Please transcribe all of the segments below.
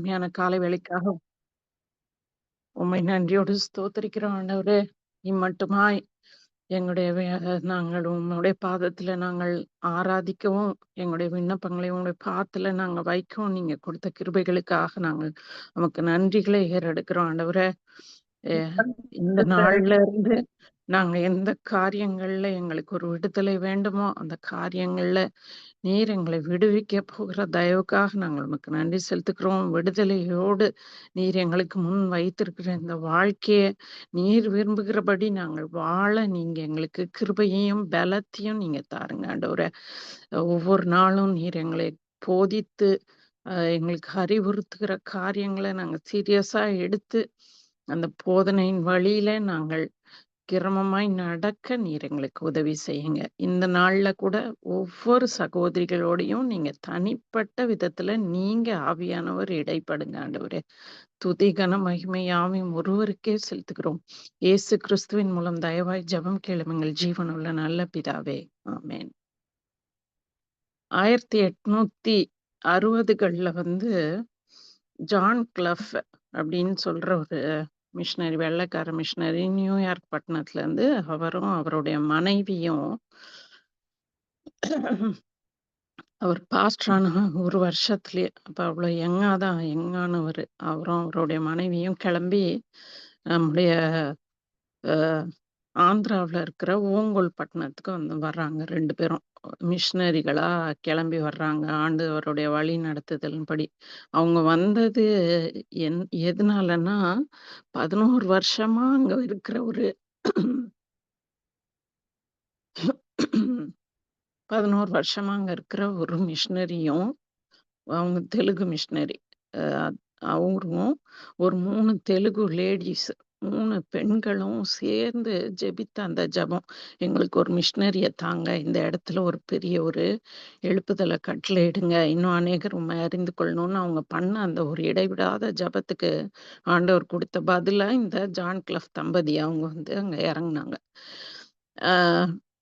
அருமையான காலை வேளைக்காக உம்மை நன்றியோடு ஸ்தோத்திரிக்கிறோம் ஆண்டவரே. இம்மட்டுமாய் எங்களுடைய நாங்கள் உம்முடைய பாதத்துல நாங்கள் ஆராதிக்கவும், எங்களுடைய விண்ணப்பங்களை உங்களுடைய பாதத்துல நாங்க வைக்கவும், நீங்க கொடுத்த கிருபைகளுக்காக நாங்கள் உமக்கு நன்றிகளை ஏறெடுக்கிறோம் ஆண்டவரே. எ இந்த நாள்ல இருந்து நாங்க எந்த காரியங்கள்ல எங்களுக்கு ஒரு விடுதலை வேண்டுமோ, அந்த காரியங்கள்ல நீர் எங்களை விடுவிக்க போகிற தயவுக்காக நாங்கள் உமக்கு நன்றி செலுத்துகிறோம். விடுதலையோடு நீர் எங்களுக்கு முன் வைத்திருக்கிற இந்த வாழ்க்கைய நீர் விரும்புகிறபடி நாங்கள் வாழ நீங்க எங்களுக்கு கிருபையையும் பலத்தையும் நீங்க தாருங்க ஆண்டவரே. ஒவ்வொரு நாளும் நீர் எங்களை போதித்து எங்களுக்கு அறிவுறுத்துகிற காரியங்களை நாங்க சீரியஸா எடுத்து அந்த போதனையின் வழியில நாங்கள் கிரமமாய் நடக்க நீர் எங்களுக்கு உதவி செய்யுங்க. இந்த நாள்ல கூட ஒவ்வொரு சகோதரிகளோடையும் நீங்க தனிப்பட்ட விதத்துல நீங்க ஆவியானவர் இடைப்படுங்க ஆண்டவரே. துதி கன மகிமை யாவையும் ஒருவருக்கே செலுத்துகிறோம். இயேசு கிறிஸ்துவின் மூலம் தயவாய் ஜெபம் கேளும் எங்கள் ஜீவனுள்ள நல்ல பிதாவே, ஆமென். 1860கள்ல ஜான் கிளஃப் அப்படின்னு சொல்ற ஒரு மிஷனரி, வெள்ளைக்கார மிஷனரி நியூயார்க் பட்டணத்துல இருந்து அவரும் அவருடைய மனைவியும் அவர் பாஸ்டரான ஒரு வருஷத்துலயே, அப்ப அவ்வளவு யங்கானவர் அவரும் அவருடைய மனைவியும் கிளம்பி நம்முடைய ஆந்திராவில் இருக்கிற ஓங்கோல் பட்டணத்துக்கு வர்றாங்க. 2 பேரும் மிஷனரிகளா கிளம்பி வர்றாங்க. ஆண்டவருடைய வழி நடத்துதலின்படி அவங்க வந்தது எதனாலன்னா 11 வருஷமா அங்க இருக்கிற ஒரு 11 வருஷமா அங்க இருக்கிற ஒரு மிஷனரியும், அவங்க தெலுங்கு மிஷனரி, அவரும் ஒரு 3 தெலுங்கு லேடிஸ், 3 பெண்களும் சேர்ந்து ஜெபித்த அந்த ஜெபம், எங்களுக்கு ஒரு மிஷனரிய தாங்க, இந்த இடத்துல ஒரு பெரிய ஒரு எழுப்புதலை கட்டளையிடுங்க, இன்னும் அநேகர் உண்மை அறிந்து கொள்ளணும்னு அவங்க பண்ண அந்த ஒரு இடைவிடாத ஜெபத்துக்கு ஆண்டவர் கொடுத்த பதிலா இந்த ஜான் கிளஃப் தம்பதி அவங்க அங்க இறங்குனாங்க.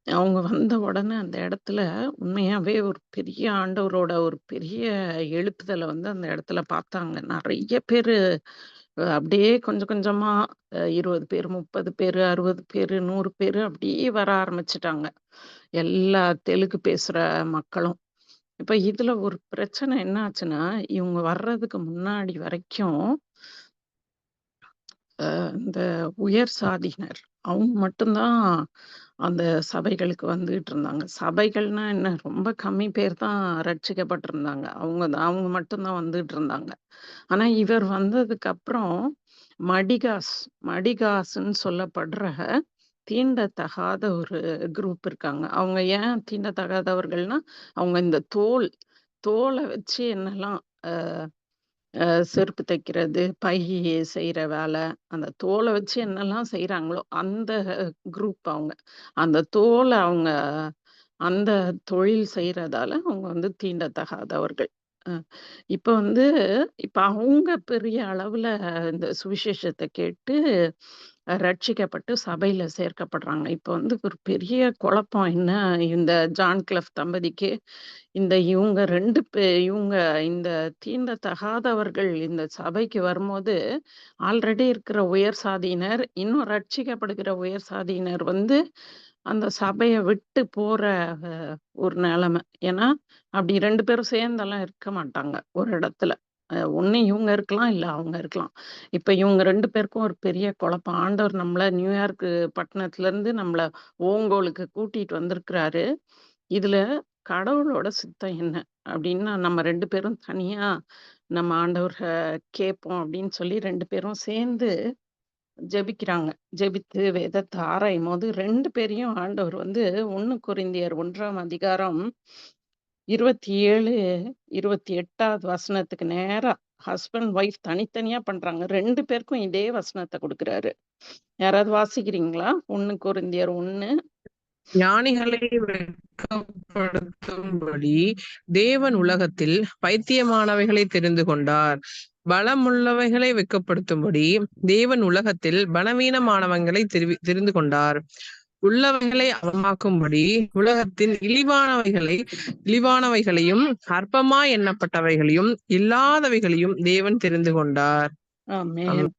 அவங்க வந்த உடனே அந்த இடத்துல உண்மையாவே ஒரு பெரிய ஆண்டவரோட ஒரு பெரிய எழுப்புதலை அந்த இடத்துல பார்த்தாங்க. நிறைய பேரு அப்படியே கொஞ்சம் கொஞ்சமா 20 பேர், 30 பேரு, 60 பேரு, 100 பேரு அப்படியே வர ஆரம்பிச்சுட்டாங்க. எல்லா தெலுங்கு பேசுற மக்களும். இப்ப இதுல ஒரு பிரச்சனை என்ன ஆச்சுன்னா, இவங்க வர்றதுக்கு முன்னாடி வரைக்கும் இந்த உயர் சாதியினர் அவங்க மட்டும்தான் அந்த சபைகளுக்கு வந்துகிட்டு இருந்தாங்க. சபைகள்னா என்ன, ரொம்ப கம்மி பேர் தான் ரட்சிக்கப்பட்டிருந்தாங்க. அவங்க மட்டும்தான் வந்துட்டு இருந்தாங்க. ஆனா இவர் வந்ததுக்கு அப்புறம் மடிகாசுன்னு சொல்லப்படுற தீண்டத்தகாத ஒரு குரூப் இருக்காங்க. அவங்க ஏன் தீண்டத்தகாதவர்கள்னா, அவங்க இந்த தோலை வச்சு என்னெல்லாம் செருப்பு தைக்கிறது, பை செய்ற வேலை, அந்த தோல வச்சு என்னெல்லாம் செய்றாங்களோ, அந்த குரூப் அவங்க. அந்த தோல அவங்க அந்த தொழில் செய்றதால அவங்க தீண்டத்தகாதவர்கள். அ இப்ப இப்ப அவங்க பெரிய அளவுல இந்த சுவிசேஷத்த கேட்டு ரட்சிக்கப்பட்டு சபையில சேர்க்கப்படுறாங்க. இப்ப ஒரு பெரிய குழப்பம் என்ன, இந்த ஜான் கிளஃப் தம்பதிக்கு இவங்க இந்த தீண்டத்தகாதவர்கள் இந்த சபைக்கு வரும்போது, ஆல்ரெடி இருக்கிற உயர் சாதியினர், இன்னும் ரட்சிக்கப்படுகிற உயர் சாதியினர் அந்த சபைய விட்டு போற அ ஒரு நிலைமை. ஏன்னா, அப்படி 2 பேரும் சேர்ந்தெல்லாம் இருக்க மாட்டாங்க, ஒரு இடத்துல. ஒண்ணு இவங்க இருக்கலாம், இல்ல அவங்க இருக்கலாம். இப்ப இவங்க 2 பேருக்கும் ஒரு பெரிய குழப்பம். ஆண்டவர் நம்மள நியூயார்க் பட்டணத்துலருந்து நம்மள ஓங்கோலுக்கு கூட்டிட்டு வந்திருக்கிறாரு. இதுல கடவுளோட சித்தம் என்ன? அப்டின்னா, நம்ம 2 பேரும் தனியா நம்ம ஆண்டவர கேட்போம் அப்டின்னு சொல்லி 2 பேரும் சேர்ந்து ஜெபிக்கிறாங்க. ஜெபித்து வேதத்த ஆராயும்போது 2 பேரையும் ஆண்டவர் 1 கொரிந்தியர் 1ஆம் அதிகாரம் 27, 28வது வசனத்துக்கு நேரா ஹஸ்பண்ட், ஒய்ஃப் தனித்தனியா பண்றாங்க. 2 பேருக்கும் இதே வசனத்த குடுக்குறாரு. யாராவது வாசிக்கிறீங்களா? 1 கொரிந்தியர் 1. ஞானிகளை வெட்கப்படுத்தும்படி தேவன் உலகத்தில் பைத்தியமானவைகளை தெரிந்து கொண்டார். பலமுள்ளவைகளை வெட்கப்படுத்தும்படி தேவன் உலகத்தில் பலவீனமானவங்களை தெரிந்து கொண்டார். உள்ளவைகளை அவமாக்கும்படி உலகத்தின் இழிவானவைகளையும் அற்பமாய் எண்ணப்பட்டவைகளையும் இல்லாதவைகளையும் தேவன் தெரிந்து கொண்டார். ஆமென்.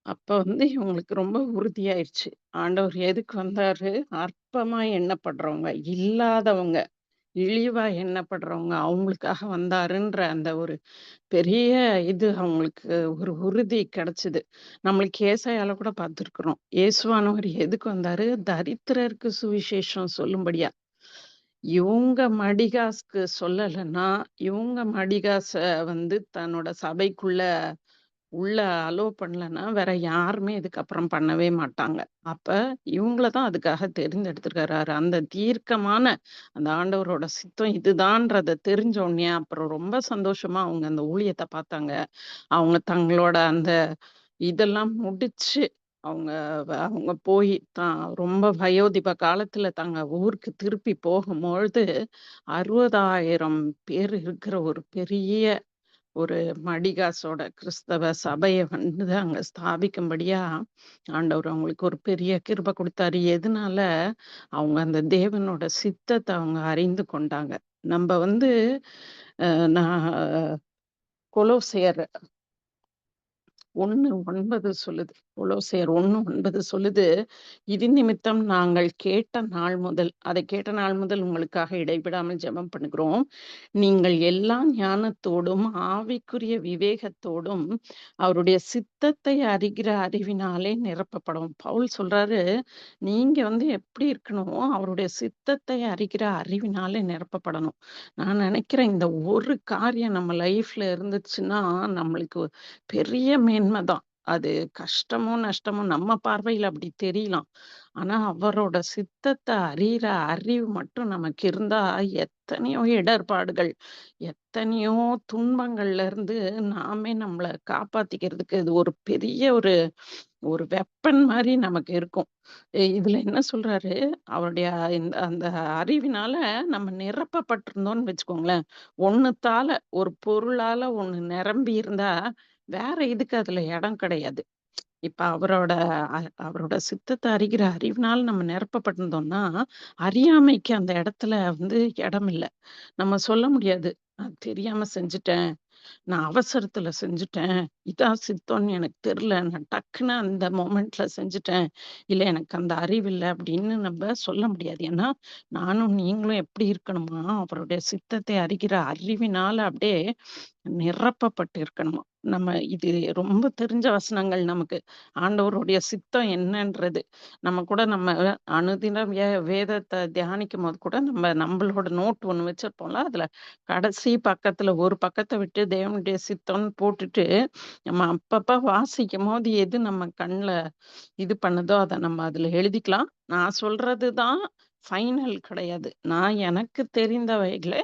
அப்ப இவங்களுக்கு ரொம்ப உறுதியாயிருச்சு. ஆண்டவர் எதுக்கு வந்தாரு? அற்பமா எண்ணப்படுறவங்க, இல்லாதவங்க, இழிவா எண்ணப்படுறவங்க அவங்களுக்காக வந்தாருன்ற அந்த ஒரு பெரிய அவங்களுக்கு ஒரு உறுதி கிடைச்சது. நம்மளுக்கு ஏசாயால கூட பார்த்துருக்குறோம். இயேசுவானவர் எதுக்கு வந்தாரு? தரித்திரருக்கு சுவிசேஷம் சொல்லும்படியா. இவங்க மடிகாசுக்கு சொல்லலைன்னா, இவங்க மடிகாச தன்னோட சபைக்குள்ள உள்ள அலோவ் பண்ணலன்னா, வேற யாருமே இதுக்கப்புறம் பண்ணவே மாட்டாங்க. அப்ப இவங்கள தான் அதுக்காக தெரிந்தெடுத்திருக்காரு. அந்த தீர்க்கமான அந்த ஆண்டவரோட சித்தம் இதுதான்றத தெரிஞ்ச உடனே, அப்புறம் ரொம்ப சந்தோஷமா அவங்க அந்த ஊழியத்த பார்த்தாங்க. அவங்க தங்களோட அந்த இதெல்லாம் முடிச்சு, அவங்க அவங்க போய் ரொம்ப வயோதிப காலத்துல தங்க ஊருக்கு திருப்பி போகும்பொழுது, 60,000 பேர் இருக்கிற ஒரு பெரிய ஒரு மடிகாசோட கிறிஸ்தவ சபைய அங்க ஸ்தாபிக்கும்படியா ஆண்டவர் அவங்களுக்கு ஒரு பெரிய கிருபை குடுத்தாரு. எதனால? அவங்க அந்த தேவனோட சித்தத்த அவங்க அறிந்து கொண்டாங்க. நம்ப நான் கொலோசையர் 1:9 சொல்லுது. கொலோசையர் 1:9 சொல்லுது, "இது நிமித்தம் நாங்கள் கேட்ட நாள் முதல்" அதை கேட்ட நாள் முதல் உங்களுக்காக இடைவிடாமல் ஜெபம் பண்ணுகிறோம். "நீங்கள் எல்லா ஞானத்தோடும், ஆவிக்குரிய விவேகத்தோடும், அவருடைய சித்தத்தை அறிகிற அறிவினாலே நிரப்பப்படும்." பவுல் சொல்றாரு, நீங்க எப்படி இருக்கணும்? அவருடைய சித்தத்தை அறிகிற அறிவினாலே நிரப்பப்படணும். நான் நினைக்கிறேன், இந்த ஒரு காரியம் நம்ம லைஃப்ல இருந்துச்சுன்னா, நம்மளுக்கு பெரிய மேன்மை தான். அது கஷ்டமோ, நஷ்டமோ நம்ம பார்வையில அப்படி தெரியலாம். ஆனா, அவரோட சித்தத்த அறியிற அறிவு மட்டும் நமக்கு இருந்தா, எத்தனையோ இடர்பாடுகள், எத்தனையோ துன்பங்கள்ல இருந்து நாமே நம்மள காப்பாத்திக்கிறதுக்கு இது ஒரு பெரிய ஒரு ஒரு வெப்பன் மாரி நமக்கு இருக்கும். இதுல என்ன சொல்றாரு, அவருடைய அந்த அறிவினால நம்ம நிரப்பப்பட்டிருந்தோம்னு வச்சுக்கோங்களேன். ஒண்ணுத்தால ஒரு பொருளால ஒண்ணு நிரம்பி இருந்தா, வேற இதுக்கு அதுல இடம் கிடையாது. இப்ப அவரோட சித்தத்த அறிகிற அறிவினால நம்ம நிரப்பப்பட்டிருந்தோம்னா, அறியாமைக்கு அந்த இடத்துல இடம் இல்ல. நம்ம சொல்ல முடியாது. நான் தெரியாம செஞ்சுட்டேன். நான் அவசரத்துல செஞ்சுட்டேன். இதான் சித்தம்ன்னு எனக்கு தெரியல. நான் டக்குன்னு அந்த மொமெண்ட்ல செஞ்சுட்டேன். இல்ல எனக்கு அந்த அறிவு இல்ல அப்படின்னு நம்ம சொல்ல முடியாது. ஏன்னா, நானும் நீங்களும் எப்படி இருக்கணுமா, அவருடைய சித்தத்தை அறிகிற அறிவினால அப்படியே நிரப்பப்பட்டு இருக்கணுமா. நம்ம இது ரொம்ப தெரிஞ்ச வசனங்கள் நமக்கு. ஆண்டவருடைய சித்தம் என்னன்றது. நம்ம அனுதினம் வேதத்த தியானிக்கும்போது கூட நம்மளோட நோட் ஒண்ணு வச்சிருப்போம்ல. அதுல கடைசி பக்கத்துல ஒரு பக்கத்த விட்டு தேவனுடைய சித்தம்ன்னு போட்டுட்டு, நம்ம அப்பப்ப வாசிக்கும்போது எது நம்ம கண்ல இது பண்ணுதோ, அத நம்ம அதுல எழுதிக்கலாம். நான் சொல்றது தான் ஃபைனல் கிடையாது. நான் எனக்கு தெரிந்தவைகள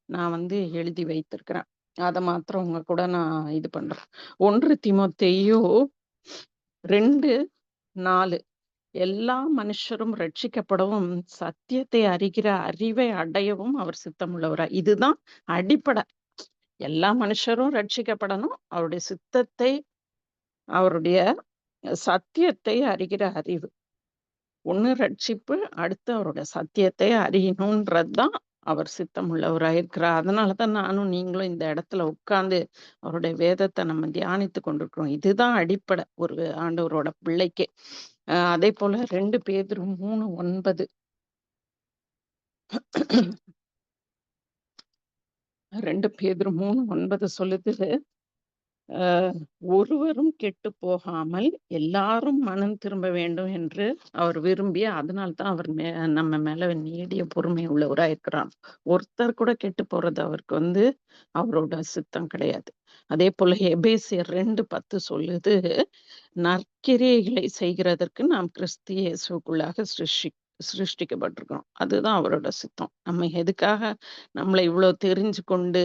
நான் எழுதி வைத்திருக்கிறேன். அத மாத்திரம் உங்க கூட நான் இது பண்றேன். 1 தீமோத்தேயு 2:4 எல்லா மனுஷரும் ரட்சிக்கப்படவும், சத்தியத்தை அறிகிற அறிவை அடையவும் அவர் சித்தமுள்ளவராய். இதுதான் அடிப்படை. எல்லா மனுஷரும் ரட்சிக்கப்படணும். அவருடைய சித்தத்தை, அவருடைய சத்தியத்தை அறிகிற அறிவு. ஒண்ணு ரட்சிப்பு, அடுத்து அவரோட சத்தியத்தை அறியணுன்றது தான் அவர் சித்தமுள்ளவராய் இருக்கிறார். அதனால தான் நானும் நீங்களும் இந்த இடத்துல உட்கார்ந்து அவருடைய வேதத்த நம்ம தியானித்துக் கொண்டிருக்கிறோம். இதுதான் அடிப்படை ஒரு ஆண்டவரோட பிள்ளைக்கே. அதேபோல 2 பேதுரு 3:9 2 பேதுரு 3:9 சொல்லுது, அ ஒருவரும் கெட்டுப் போகாமல் எல்லாரும் மனம் திரும்ப வேண்டும் என்று அவர் விரும்பி, அதனால தான் அவர் நம்ம மேல நீடிய பொறுமை உள்ளவரா இருக்கிறார். ஒருத்தர் கூட கெட்டுப் போறது அவருக்கு அவரோட சித்தம் கிடையாது. அதேபோல எபேசியர் 2:10 சொல்லுது, நற்கிரியைகளை செய்கிறதற்கு நாம் கிறிஸ்து இயேசுவுக்குள்ளாக சிருஷ்டிக்கப்பட்டிருக்கிறோம். அதுதான் அவரோட சித்தம். நம்ம எதுக்காக நம்மள இவ்ளோ தெரிஞ்சு கொண்டு,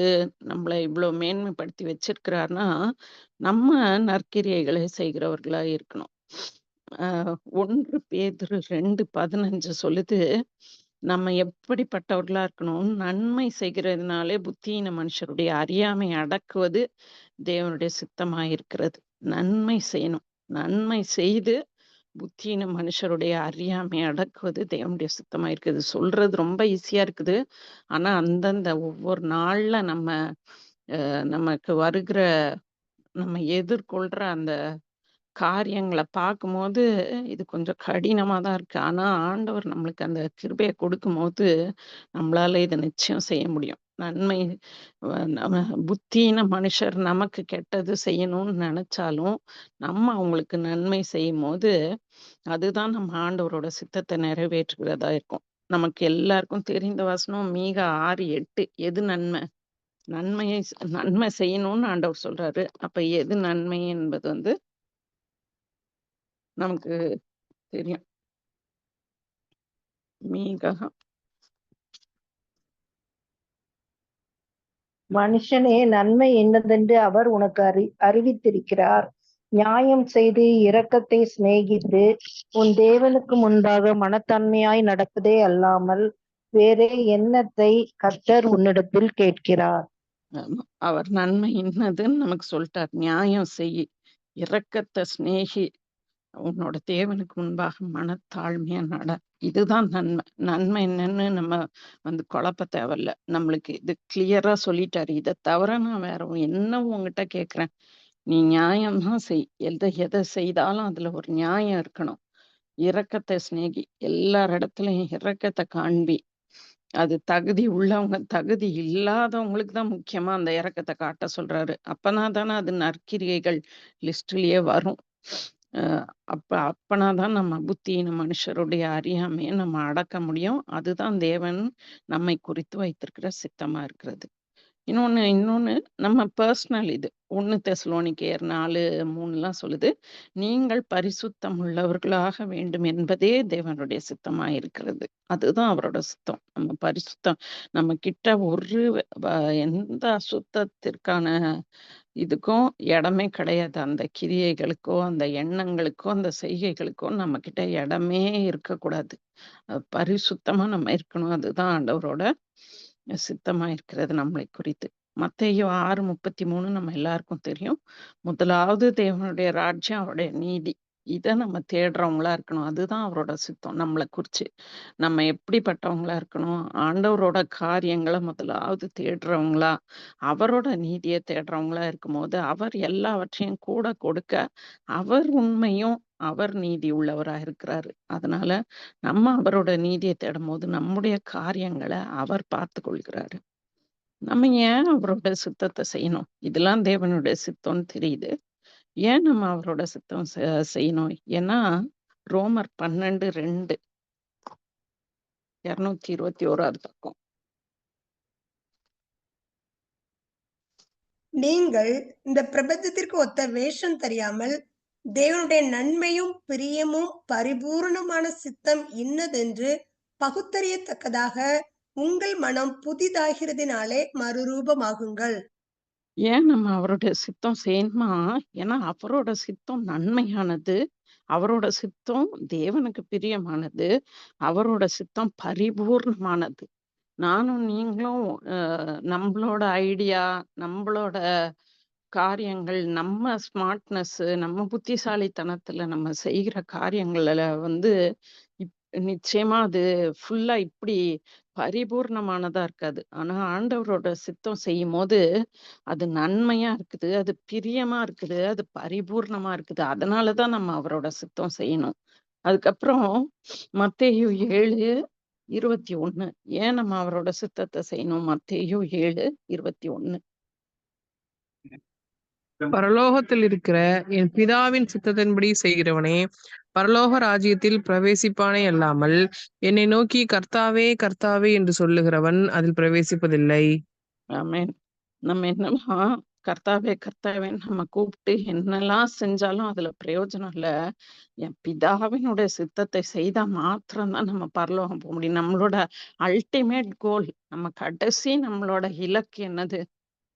நம்மள இவ்ளோ மேன்மைப்படுத்தி வச்சிருக்கிறார்னா, நம்ம நற்கிரியைகளை செய்கிறவர்களா இருக்கணும். அ 1 பேதுரு 2:15 சொல்லுது, நம்ம எப்படிப்பட்டவர்களா இருக்கணும்? நன்மை செய்கிறதுனாலே புத்தியீன மனுஷருடைய அறியாமை அடக்குவது தேவனுடைய சித்தமாயிருக்கிறது. நன்மை செய்யணும். நன்மை செய்து புத்தியின மனுஷருடைய அறியாமை அடக்குவது தேவனுடைய சித்தமா இருக்குது. சொல்றது ரொம்ப ஈஸியா இருக்குது. ஆனா, அந்தந்த ஒவ்வொரு நாள்ல நமக்கு வருகிற நம்ம எதிர்கொள்ற அந்த காரியங்கள பார்க்கும்போது, இது கொஞ்சம் கடினமா தான் இருக்கு. ஆனா, ஆண்டவர் நம்மளுக்கு அந்த கிருபைய கொடுக்கும்போது, நம்மளால இத நிச்சயம் செய்ய முடியும். நன்மை நம்ம புத்தியீன மனுஷர் நமக்கு கெட்டது செய்யணும்னு நெனச்சாலும், நம்ம அவங்களுக்கு நன்மை செய்யும்போது, அதுதான் நம்ம ஆண்டவரோட சித்தத்த நிறைவேற்றுகிறதா இருக்கும். நமக்கு எல்லாருக்கும் தெரிந்த வசனம் மீகா 6:8 எது நன்மை? நன்மை செய்யணும்னு ஆண்டவர் சொல்றாரு. அப்ப எது நன்மை என்பது நமக்கு தெரியும். மீகா மனுஷனே, நன்மை என்னதென்று அவர் உனக்கு அறிவித்திருக்கிறார். நியாயம் செய்து இரக்கத்தை சிநேகித்து உன் தேவனுக்கு முன்பாக மனத்தன்மையாய் நடப்பதே அல்லாமல் வேறே என்னத்தை கர்த்தர் உன்னிடத்தில் கேட்கிறார். ஆமா. அவர் நன்மை இன்னதுன்னு நமக்கு சொல்லிட்டார். நியாயம் செய், இரக்கத்தை சிநேகி, உன்னோட தேவனுக்கு முன்பாக மனத்தாழ்மையா நட. இதுதான் நன்மை. நன்மை என்னன்னு நம்ம குழப்ப தேவையில்ல. நம்மளுக்கு இது கிளியரா சொல்லிட்டாரு. இத தவிர நான் வேற என்ன உன்கிட்ட கேட்கிறேன்? நீ நியாயம் தான் செய். எதை செய்தாலும் அதுல ஒரு நியாயம் இருக்கணும். இரக்கத்தை சிநேகி. எல்லார் இடத்துலயும் இரக்கத்தை காண்பி. அது தகுதி உள்ளவங்க, தகுதி இல்லாதவங்களுக்கு தான் முக்கியமா அந்த இரக்கத்த காட்ட சொல்றாரு. அப்பனா தானே அது நற்கிரியைகள் லிஸ்ட்லயே வரும். அ அப்பனா தான் நம்ம புத்தியீன மனுஷருடைய அறியாமைய நம்ம அடக்க முடியும். அதுதான் தேவன் நம்மை குறித்து வைத்திருக்கிற சித்தமா இருக்கிறது. இன்னொன்னு நம்ம பர்சனல் இது. 1 தெசலோனிக்கேயர் 4:3லாம் சொல்லுது. நீங்கள் பரிசுத்தம் உள்ளவர்களாக வேண்டும் என்பதே தேவனுடைய சித்தமா இருக்கிறது. அதுதான் அவரோட சித்தம். நம்ம பரிசுத்தம் நம்ம கிட்ட ஒரு வ எந்த அசுத்தத்திற்கான இதுக்கும் இடமே கிடையாது. அந்த கிரியைகளுக்கோ, அந்த எண்ணங்களுக்கோ, அந்த செய்கைகளுக்கோ நம்மகிட்ட இடமே இருக்கக்கூடாது. பரிசுத்தமா நம்ம இருக்கணும். அதுதான் ஆண்டவரோட சித்தமா இருக்கிறது நம்மளை குறித்து. மத்தேயு 6:33 நம்ம எல்லாருக்கும் தெரியும். முதலாவது தேவனுடைய ராஜ்யம், அவருடைய நீதி. இத நம்ம தேடுறவங்களா இருக்கணும். அதுதான் அவரோட சித்தம் நம்மள குறிச்சு. நம்ம எப்படிப்பட்டவங்களா இருக்கணும்? ஆண்டவரோட காரியங்கள முதலாவது தேடுறவங்களா, அவரோட நீதிய தேடுறவங்களா இருக்கும்போது, அவர் எல்லாவற்றையும் கூட கொடுக்க, அவர் உண்மையும், அவர் நீதி உள்ளவரா இருக்கிறாரு. அதனால நம்ம அவரோட நீதிய தேடும்போது, நம்முடைய காரியங்கள அவர் பார்த்துக் கொள்கிறாரு. நம்ம ஏன் அவரோட சித்தத்த செய்யணும்? இதெல்லாம் தேவனுடைய சித்தம்னு தெரியுது. ஏன் நம்ம அவரோட சித்தம் செய்யணும்? ஏன்னா, ரோமர் 12:2 221வது பக்கம். நீங்கள் இந்த பிரபஞ்சத்திற்கு ஒத்த வேஷம் தெரியாமல் தேவனுடைய நன்மையும் பிரியமும் பரிபூரணமான சித்தம் இன்னதென்று பகுத்தறியத்தக்கதாக உங்கள் மனம் புதிதாகிறதினாலே மறுரூபமாகுங்கள். ஏன் நம்ம அவருடைய சித்தம் செய்யணுமா? ஏன்னா அவரோட சித்தம் நன்மையானது. அவரோட சித்தம் தேவனுக்கு பிரியமானது. அவரோட சித்தம் பரிபூர்ணமானது. நானும் நீங்களும் நம்மளோட ஐடியா, நம்மளோட காரியங்கள், நம்ம ஸ்மார்ட்னஸ்ஸு, நம்ம புத்திசாலித்தனத்துல நம்ம செய்கிற காரியங்கள்ல இப் நிச்சயமா அது ஃபுல்லா இப்படி பரிபூர்ணமானதா இருக்காது. ஆனா ஆண்டவரோட சித்தம் செய்யும்போது, அது நன்மையா இருக்குது, அது பிரியமா இருக்குது, அது பரிபூர்ணமா இருக்குது. அதனால தான் நம்ம அவரோட சித்தம் செய்யணும். அதுக்கப்புறம் மத்தேயு 7:21 ஏன் நம்ம அவரோட சித்தத்த செய்யணும்? மத்தேயு 7:21 பரலோகத்தில் இருக்கிற என் பிதாவின் சித்தத்தின்படி செய்கிறவனே பரலோக ராஜ்யத்தில் பிரவேசிப்பானே அல்லாமல் என்னை நோக்கி கர்த்தாவே கர்த்தாவே என்று சொல்லுகிறவன் அதில் பிரவேசிப்பதில்லை. ஆமென். நம்ம என்னன்னா, கர்த்தாவே கர்த்தாவேன்னு நம்ம கூப்பிட்டு என்னெல்லாம் செஞ்சாலும் அதுல பிரயோஜனம் இல்ல. என் பிதாவினுடைய சித்தத்தை செய்தா மாத்திரம் தான் நம்ம பரலோகம் போ முடியும். நம்மளோட அல்டிமேட் கோல், நம்மளோட இலக்கு என்னது?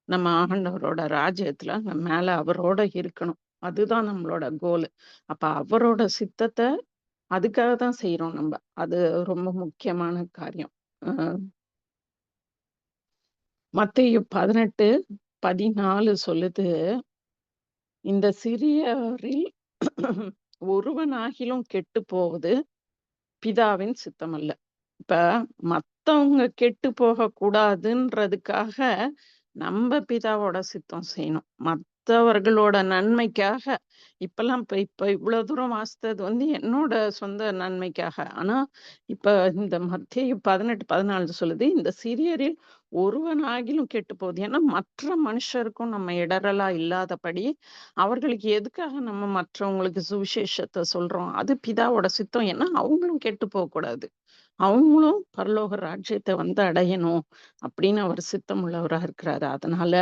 நம்ம ஆண்டவரோட ராஜ்யத்துல அங்க மேல அவரோட இருக்கணும். அதுதான் நம்மளோட கோலு. அப்ப அவரோட சித்தத்த அதுக்காக தான் செய்றோம் நம்ப. அது ரொம்ப முக்கியமான காரியம். அ மத்தேயு 18:14 சொல்லுது, இந்த சிறியவரில் ஒருவனாகிலும் கெட்டு போவது பிதாவின் சித்தம் அல்ல. இப்ப மத்தவங்க கெட்டு போகக்கூடாதுன்றதுக்காக நம்ம பிதாவோட சித்தம் செய்யணும். மத்தவர்களோட நன்மைக்காக இப்பல்லாம் இப்ப இவ்வளவு தூரம் வாசித்தது வந்து என்னோட சொந்த நன்மைக்காக. ஆனா இப்ப இந்த மத்தேயு 18:14 சொல்லுது, இந்த சிறியரில் ஒருவனாகிலும் கெட்டு போகுது. ஏன்னா மற்ற மனுஷருக்கும் நம்ம இடரலா இல்லாதபடி அவர்களுக்கு எதுக்காக நம்ம மற்றவங்களுக்கு சுவிசேஷத்தை சொல்றோம்? அது பிதாவோட சித்தம். ஏன்னா அவங்களும் கெட்டு போகக்கூடாது, அவங்களும் பரலோக ராஜ்யத்தை வந்து அடையணும் அப்படின்னு அவர் சித்தம் உள்ளவரா இருக்கிறாரு. அதனால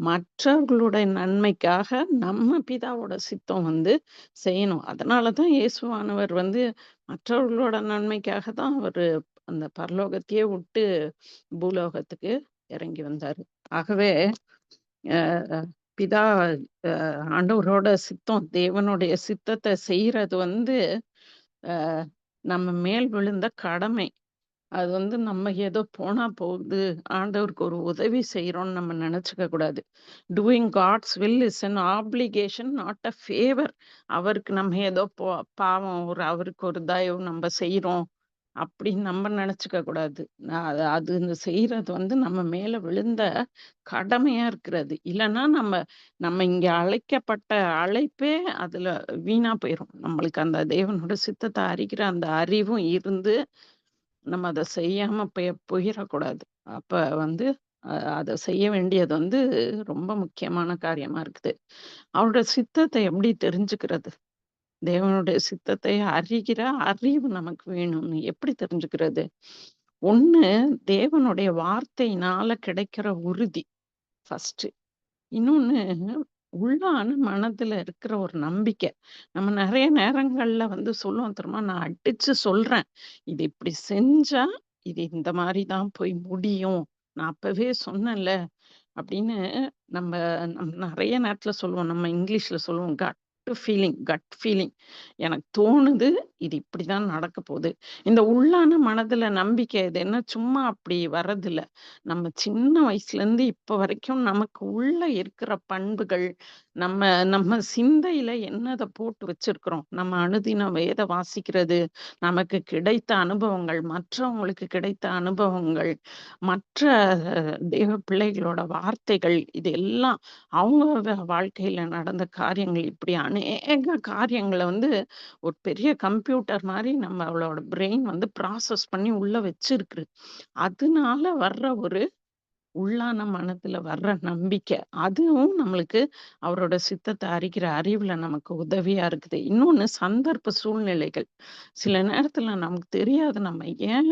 மற்றவர்களுடைய நன்மைக்காக நம்ம பிதாவோட சித்தம் வந்து செய்யணும். அதனாலதான் இயேசுவானவர் வந்து மற்றவர்களோட நன்மைக்காக தான் அவரு அந்த பரலோகத்தையே விட்டு பூலோகத்துக்கு இறங்கி வந்தாரு. ஆகவே அஹ் பிதா ஆண்டவரோட சித்தம், தேவனுடைய சித்தத்தை செய்யறது வந்து அஹ் நம்ம மேல் விழுந்த கடமை. அது வந்து நம்ம ஏதோ போனா போகுது, ஆண்டவருக்கு ஒரு உதவி செய்யறோம்னு நம்ம நினைச்சுக்க கூடாது. Doing God's will is an obligation, not a favour. அவருக்கு நம்ம ஏதோ பாவம் அவருக்கு ஒரு தயவு நம்ம செய்யறோம் அப்படின்னு நம்ம நினைச்சுக்க கூடாது. அது இந்த செய்யறது வந்து நம்ம மேல விழுந்த கடமையா இருக்கிறது. இல்லைன்னா நம்ம நம்ம இங்க அழைக்கப்பட்ட அழைப்பே அதுல வீணா போயிரும். நம்மளுக்கு அந்த தேவனோட சித்தத்தை அறிகிற அந்த அறிவும் இருந்து நம்ம அதை செய்யாம போயிடக்கூடாது. அப்ப வந்து அதை செய்ய வேண்டியது வந்து ரொம்ப முக்கியமான காரியமா இருக்குது. அவரோட சித்தத்தை எப்படி தெரிஞ்சுக்கிறது? தேவனுடைய சித்தத்தை அறிகிற அறிவு நமக்கு வேணும்னு எப்படி தெரிஞ்சுக்கிறது? ஒண்ணு, தேவனுடைய வார்த்தையினால கிடைக்கிற உறுதி ஃபர்ஸ்ட். இன்னொன்னு, உள்ளான மனதுல இருக்கிற ஒரு நம்பிக்கை. நம்ம நிறைய நேரங்கள்ல வந்து சொல்லுவோம் தெரியுமா, நான் அடிச்சு சொல்றேன், இது இப்படி செஞ்சா இது இந்த மாதிரிதான் போய் முடியும், நான் அப்பவே சொன்னேன்ல அப்படின்னு. நம்ம நம்ம நிறைய நேரத்துல சொல்லுவோம், நம்ம இங்கிலீஷ்ல சொல்லுவோம் கட் ஃபீலிங். எனக்கு தோணுது இது இப்படிதான் நடக்க போகுது. இந்த உள்ளான மனதுல நம்பிக்கை இது என்ன சும்மா அப்படி வர்றதில்ல. நம்ம சின்ன வயசுல இருந்து இப்ப வரைக்கும் நமக்கு உள்ள இருக்கிற பண்புகள், நம்ம நம்ம சிந்தையில என்னதை போட்டு வச்சிருக்கிறோம், நம்ம அனுதினம் வேத வாசிக்கிறது, நமக்கு கிடைத்த அனுபவங்கள், மற்றவங்களுக்கு கிடைத்த அனுபவங்கள், மற்ற தேவ பிள்ளைகளோட வார்த்தைகள், இது எல்லாம் அவங்க வாழ்க்கையில நடந்த காரியங்கள், இப்படி அநேக காரியங்களை வந்து ஒரு பெரிய கம்ப்யூட்டர் மாதிரி நம்மளோட பிரெயின் வந்து ப்ராசஸ் பண்ணி உள்ள வச்சிருக்கு. அதனால வர்ற ஒரு உள்ளான மனதுல வர்ற நம்பிக்கை, அதுவும் நம்மளுக்கு அவரோட சித்தத்தை அறிகிற அறிவுல நமக்கு உதவியா இருக்குது. இன்னொன்னு, சந்தர்ப்ப சூழ்நிலைகள். சில நேரத்துல நமக்கு தெரியாது நம்ம ஏன்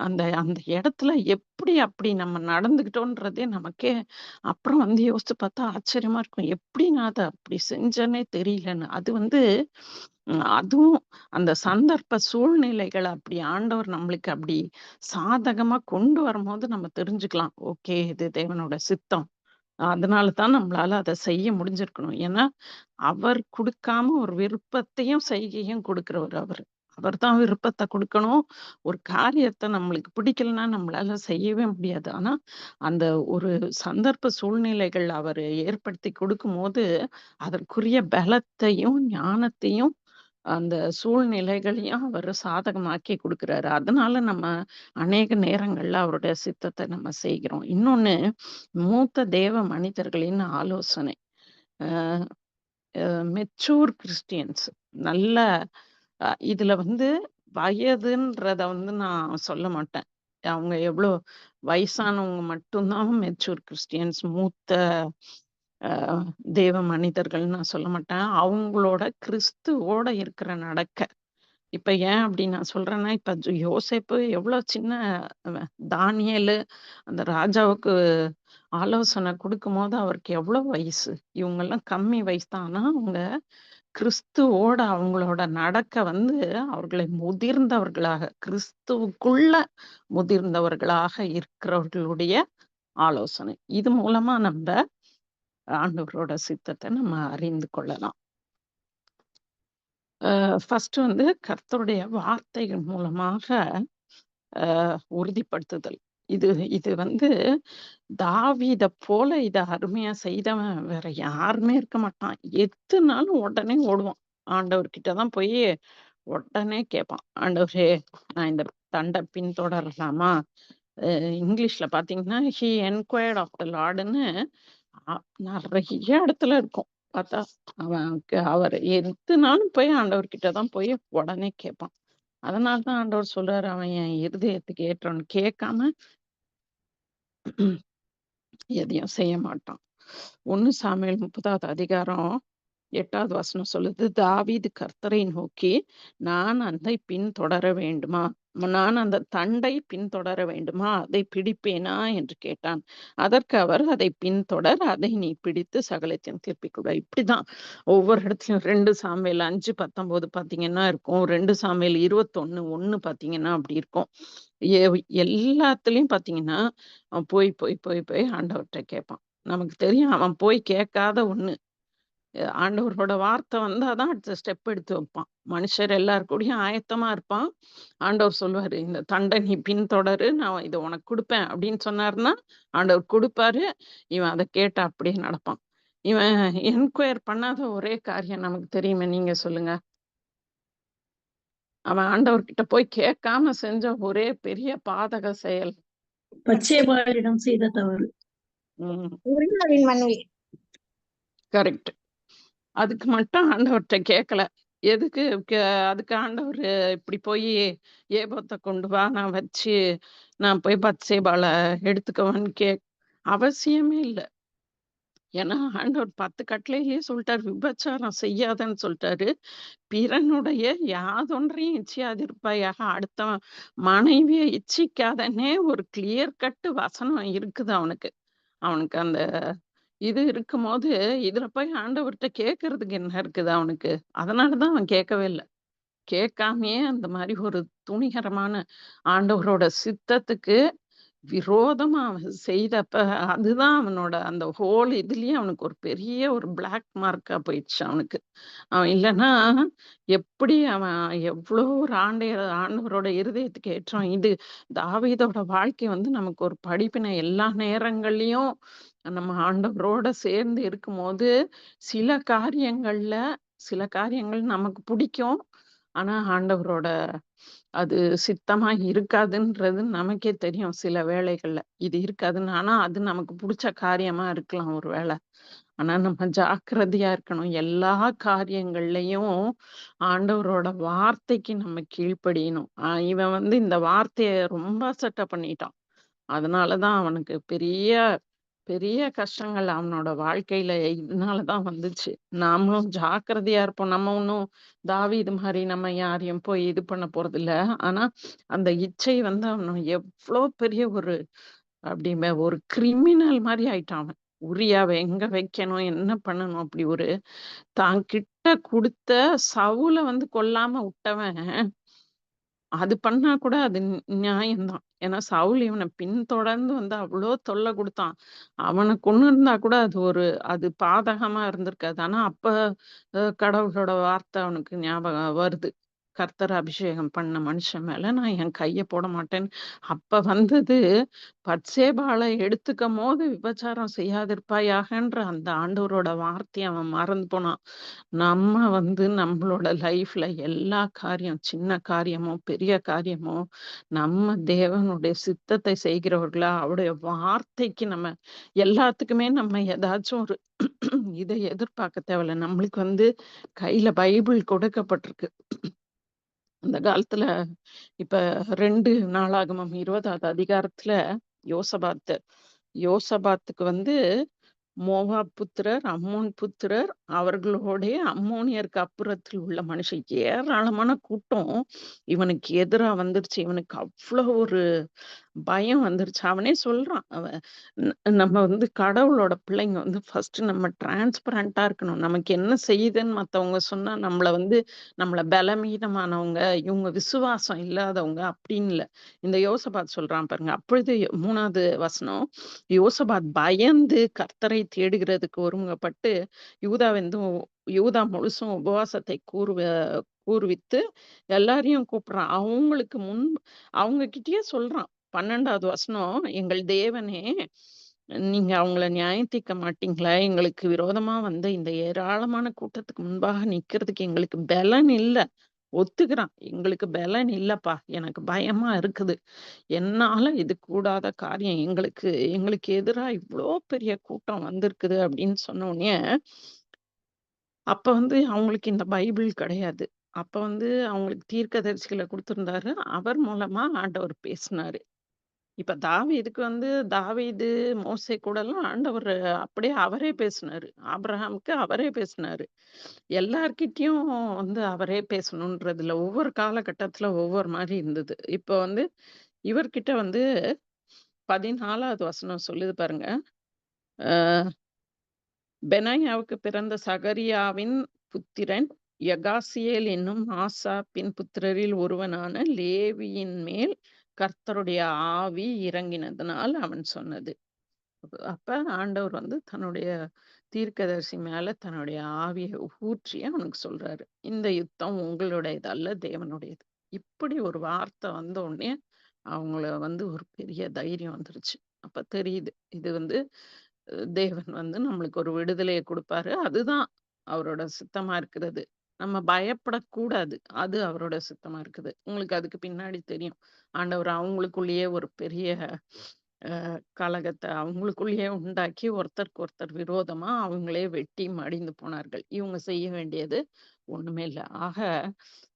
அந்த அந்த இடத்துல எப்படி அப்படி நம்ம நடந்துகிட்டோன்றதே நமக்கே அப்புறம் வந்து யோசிச்சு பார்த்தா ஆச்சரியமா இருக்கும். எப்படி நான் அதை அப்படி செஞ்சேனே தெரியலன்னு. அது வந்து அதுவும் அந்த சந்தர்ப்ப சூழ்நிலைகளை அப்படி ஆண்டவர் நம்மளுக்கு அப்படி சாதகமா கொண்டு வரும்போது நம்ம தெரிஞ்சுக்கலாம், ஓகே இது தேவனோட சித்தம். அதனால தான் நம்மளால அதை செய்ய முடிஞ்சிருக்கணும். ஏன்னா அவர் கொடுக்காம ஒரு விருப்பத்தையும் செய்கையும் கொடுக்கிறவர் அவர். அவர் தான் விருப்பத்தை கொடுக்கணும். ஒரு காரியத்தை நம்மளுக்கு பிடிக்கலன்னா நம்மளால செய்யவே முடியாது. ஆனா அந்த ஒரு சந்தர்ப்ப சூழ்நிலைகள் அவர் ஏற்படுத்தி கொடுக்கும்போது அதற்குரிய பலத்தையும் ஞானத்தையும் அந்த சூழ்நிலைகளையும் அவர் சாதகமாக்கி கொடுக்கிறாரு. அதனால நம்ம அநேக நேரங்கள்ல அவருடைய சித்தத்தை நம்ம செய்கிறோம். இன்னொன்னு, மூத்த தேவ மனிதர்களின் ஆலோசனை. மெச்சூர் கிறிஸ்டியன்ஸ் நல்ல இதுல வந்து வயதுன்றத வந்து நான் சொல்ல மாட்டேன். அவங்க எவ்வளோ வயசானவங்க மட்டும்தான் மெச்சூர் கிறிஸ்டியன்ஸ், மூத்த தேவ மனிதர்கள் நான் சொல்ல மாட்டேன். அவங்களோட கிறிஸ்துவோட இருக்கிற நடக்க. இப்ப ஏன் அப்படி நான் சொல்றேன்னா, இப்ப யோசேப்பு எவ்வளவு சின்ன தானியேலு அந்த ராஜாவுக்கு ஆலோசனை கொடுக்கும்போது அவருக்கு எவ்வளவு வயசு? இவங்கெல்லாம் கம்மி வயசு தான். ஆனா அவங்க கிறிஸ்துவோட அவங்களோட நடக்க வந்து அவர்களை முதிர்ந்தவர்களாக, கிறிஸ்துவுக்குள்ள முதிர்ந்தவர்களாக இருக்கிறவர்களுடைய ஆலோசனை. இது மூலமா நம்ம ஆண்டவரோட சித்தத்தை நம்ம அறிந்து கொள்ளலாம். ஃபர்ஸ்ட் வந்து கர்த்தருடைய வார்த்தைகள் மூலமாக உறுதிப்படுத்துதல். இது இது வந்து தாவீத போல இத அருமையா செய்தவன் வேற யாருமே இருக்க மாட்டான். எதுனாலும் உடனே ஓடுவான். ஆண்டவர்கிட்ட தான் போய் உடனே கேட்பான். ஆண்டவரே, நான் இந்த தண்டை பின்தொடரலாமா? இங்கிலீஷ்ல பாத்தீங்கன்னா ஹி என்கொயர்ட் ஆஃப் த லார்டுன்னு நிறைய இடத்துல இருக்கும். பார்த்தா அவர் எதுனாலும் போய் ஆண்டவர்கிட்ட தான் போய் உடனே கேட்பான். அதனாலதான் ஆண்டவர் சொல்றாரு, அவன் என் இருதயத்துக்கு ஏற்றவன், கேட்காம எதையும் செய்ய மாட்டான். 1 சாமுவேல் 30வது அதிகாரம் 8வது வசனம் சொல்லுது, தாவீது கர்த்தரை நோக்கி, நான் அதை பின்தொடர வேண்டுமா? நான் அந்த தண்டை பின்தொடர வேண்டுமா? அதை பிடிப்பேனா என்று கேட்டான். அதற்கு அவர், அதை பின்தொடர், அதை நீ பிடித்து சகலத்தையும் திருப்பிக் கொடு. இப்படிதான் ஒவ்வொரு இடத்துலயும் 2 சாமுவேல் 5:19 பாத்தீங்கன்னா இருக்கும். 2 சாமுவேல் 21:1 பாத்தீங்கன்னா அப்படி இருக்கும். எல்லாத்துலயும் பாத்தீங்கன்னா அவன் போய் போய் போய் போய் ஆண்டவர்கிட்ட கேட்பான். நமக்கு தெரியும் அவன் போய் கேட்காத ஒண்ணு. ஆண்டவரோட வார்த்தை வந்தாதான் அடுத்த ஸ்டெப் எடுத்து வைப்பான். மனுஷர் எல்லார் கூடயும் ஆயத்தமா இருப்பான். ஆண்டவர் சொல்லுவாரு, இந்த தண்டை நீ பின்தொடரு, நான் இதை உனக்கு கொடுப்பேன் அப்படின்னு சொன்னாருன்னா ஆண்டவர் கொடுப்பாரு. இவன் அதை கேட்டு அப்படியே நடப்பான். இவன் என்கொயர் பண்ணாத ஒரே காரியம் நமக்கு தெரியுமே, நீங்க சொல்லுங்க. அவன் ஆண்டவர்கிட்ட போய் கேட்காம செஞ்ச ஒரே பெரிய பாதக செயல் பச்சைபாலிடம் செய்த தவறு. உரியாவின் மனைவி. கரெக்ட். அதுக்கு மட்டும் ஆண்டவர்கிட்ட கேட்கல. எதுக்கு அதுக்கு ஆண்டவர் இப்படி போய் ஏபோத்தை கொண்டு வா, நான் வச்சு நான் போய் பத்சேபால எடுத்துக்கவான்னு அவசியமே இல்லை. ஏன்னா ஆண்டவர் 10 கட்டளையிலேயே சொல்லிட்டாரு, விபச்சாரம் செய்யாதன்னு சொல்லிட்டாரு. பிறனுடைய யாதொன்றையும் இச்சியாதிருப்பாயாக, அடுத்த மனைவியை இச்சிக்காதன்னே ஒரு கிளியர் கட்டு வசனம் இருக்குது அவனுக்கு. அவனுக்கு அந்த இது இருக்கும்போது இதுல போய் ஆண்டவர்கிட்ட கேட்கறதுக்கு என்ன இருக்குது அவனுக்கு? அதனாலதான் அவன் கேட்கவே இல்லை. கேட்காமயே அந்த மாதிரி ஒரு துணிகரமான ஆண்டவரோட சித்தத்துக்கு விரோதமா அவன் செய்தப்ப, அதுதான் அவனோட அந்த ஹோல் இதுலயே அவனுக்கு ஒரு பெரிய ஒரு பிளாக் மார்க்கா போயிடுச்சு அவனுக்கு. அவன் இல்லைன்னா எப்படி அவன் எவ்வளோ ஒரு ஆண்டவரோட இருதயத்துக்கு ஏற்றான். இது தாவீதோட வாழ்க்கை நமக்கு ஒரு படிப்பினை. எல்லா நேரங்கள்லயும் நம்ம ஆண்டவரோட சேர்ந்து இருக்கும்போது சில காரியங்கள் நமக்கு பிடிக்கும். ஆனா ஆண்டவரோட அது சித்தமா இருக்காதுன்றது நமக்கே தெரியும். சில வேளைகள்ல இது இருக்காதுன்னு, ஆனா அது நமக்கு பிடிச்ச காரியமா இருக்கலாம் ஒரு வேளை. ஆனா நம்ம ஜாக்கிரதையா இருக்கணும். எல்லா காரியங்கள்லயும் ஆண்டவரோட வார்த்தைக்கு நம்ம கீழ்ப்படியணும். இவன் இந்த வார்த்தைய ரொம்ப அசட்டை பண்ணிட்டான். அதனாலதான் அவனுக்கு பெரிய பெரிய கஷ்டங்கள் அவனோட வாழ்க்கையில இதனாலதான் வந்துச்சு. நாமளும் ஜாக்கிரதையா இருப்போம். நம்ம ஒன்னும் தாவீது மாதிரி நம்ம யாரையும் போய் இது பண்ண போறது இல்ல. ஆனா அந்த இச்சை அவன் எவ்வளவு பெரிய ஒரு ஒரு கிரிமினல் மாதிரி ஆயிட்டான் அவன். உரியாவை எங்க வைக்கணும், என்ன பண்ணணும், அப்படி ஒரு தான் கிட்ட கொடுத்த சவுல கொல்லாம விட்டவன் அது பண்ணா கூட அது நியாயம்தான். ஏன்னா சவுல் இவனை பின்தொடர்ந்து அவ்வளோ தொல்லை கொடுத்தான். அவனை கொன்னு இருந்தா கூட அது பாதகமா இருந்திருக்காது. ஆனா அப்ப கடவுளோட வார்த்தை அவனுக்கு ஞாபகம் வருது. கர்த்தர் அபிஷேகம் பண்ண மனுஷன் மேல நான் என் கைய போட மாட்டேன்னு. அப்ப பத்சேபாளை எடுத்துக்கும் போது விபச்சாரம் செய்யாதிருப்பாயாகன்ற அந்த ஆண்டவரோட வார்த்தையை அவன் மறந்து போனான். நம்ம நம்மளோட லைஃப்ல எல்லா காரியம், சின்ன காரியமோ பெரிய காரியமோ, நம்ம தேவனுடைய சித்தத்தை செய்கிறவர்களா, அவருடைய வார்த்தைக்கு நம்ம எல்லாத்துக்குமே நம்ம ஏதாச்சும் ஒரு இதை எதிர்பார்க்க தேவையில்ல. நம்மளுக்கு கையில பைபிள் கொடுக்கப்பட்டிருக்கு. அந்த காலத்துல இப்ப 2 நாளாகமம் 20வது அதிகாரத்துல யோசபாத்துக்கு மோவாப் புத்திரர், அம்மோன் புத்திரர், அவர்களோடைய அம்மோனியருக்கு அப்புறத்தில் உள்ள மனுஷன் ஏராளமான கூட்டம் இவனுக்கு எதிரா வந்துருச்சு. இவனுக்கு அவ்வளவு ஒரு பயம் வந்துருச்சு. அவனே சொல்றான், நம்ம கடவுளோட பிள்ளைங்க ஃபர்ஸ்ட் நம்ம டிரான்ஸ்பரண்டா இருக்கணும். நமக்கு என்ன செய்யுதுன்னு மத்தவங்க சொன்னா நம்மள பலவீனமானவங்க, இவங்க விசுவாசம் இல்லாதவங்க அப்படின்னு இல்ல. இந்த யோசபாத் சொல்றான் பாருங்க. அப்பொழுது 3வது வசனம், யோசபாத் பயந்து கர்த்தரை தேடுகிறதுக்கு ஒருமுகப்பட்டு யூதா முழுசும் உபவாசத்தை கூறுவித்து எல்லாரையும் கூப்பிடுறான். அவங்க கிட்டயே சொல்றான். 12வது வசனம், எங்கள் தேவனே, நீங்க அவங்கள நியாயம் தீர்க்க மாட்டீங்களா? எங்களுக்கு விரோதமா வந்த இந்த ஏராளமான கூட்டத்துக்கு முன்பாக நிக்கிறதுக்கு எங்களுக்கு பெலன் இல்ல. ஒத்துக்கிறான். எங்களுக்கு பெலன் இல்லப்பா. எனக்கு பயமா இருக்குது. என்னால இது கூடாத காரியம். எங்களுக்கு எங்களுக்கு எதிரா இவ்ளோ பெரிய கூட்டம் வந்திருக்குது அப்படின்னு சொன்னோனே, அப்ப அவங்களுக்கு இந்த பைபிள் கிடையாது. அப்ப அவங்களுக்கு தீர்க்கதரிசிகள குடுத்திருந்தாரு. அவர் மூலமா ஆண்டவர் பேசினாரு. இப்ப தாவீதுக்கு தாவீது, மோசே கூடலாம் ஆண்டவர் அப்படியே அவரே பேசினாரு. ஆபிரகாமுக்கு அவரே பேசினாரு. எல்லார்கிட்டயும் அவரே பேசணுன்றதுல ஒவ்வொரு காலகட்டத்துல ஒவ்வொரு மாரி இருந்தது. இப்ப இவர்கிட்ட 14வது வசனம் சொல்லுது பாருங்க. அ பெனாயாவுக்கு பிறந்த சகரியாவின் புத்திரன் யகாசியேல் என்னும் ஆசாப்பின் புத்திரரில் ஒருவனான லேவியின் மேல் கர்த்தருடைய ஆவி இறங்கினதுனால் அவன் சொன்னது. அப்ப ஆண்டவர் தன்னுடைய தீர்க்கதரிசி மேல தன்னுடைய ஆவிய ஊற்றி அவனுக்கு சொல்றாரு. இந்த யுத்தம் உங்களுடையது அல்ல, தேவனுடையது. இப்படி ஒரு வார்த்தை வந்த உடனே அவங்கள ஒரு பெரிய தைரியம் வந்துருச்சு. அப்ப தெரியுது. இது தேவன் நம்மளுக்கு ஒரு விடுதலைய குடுப்பாரு. அதுதான் அவரோட சித்தமா இருக்கிறது. நம்ம பயப்படக்கூடாது. அது அவரோட சித்தமா இருக்குது. உங்களுக்கு அதுக்கு பின்னாடி தெரியும். ஆண்டவர் அவங்களுக்குள்ளேயே ஒரு பெரிய கலகத்த அவங்களுக்குள்ளேயே உண்டாக்கி ஒருத்தருக்கு ஒருத்தர் விரோதமா அவங்களே வெட்டி மடிந்து போனார்கள். இவங்க செய்ய வேண்டியது ஒண்ணுமே இல்ல. ஆக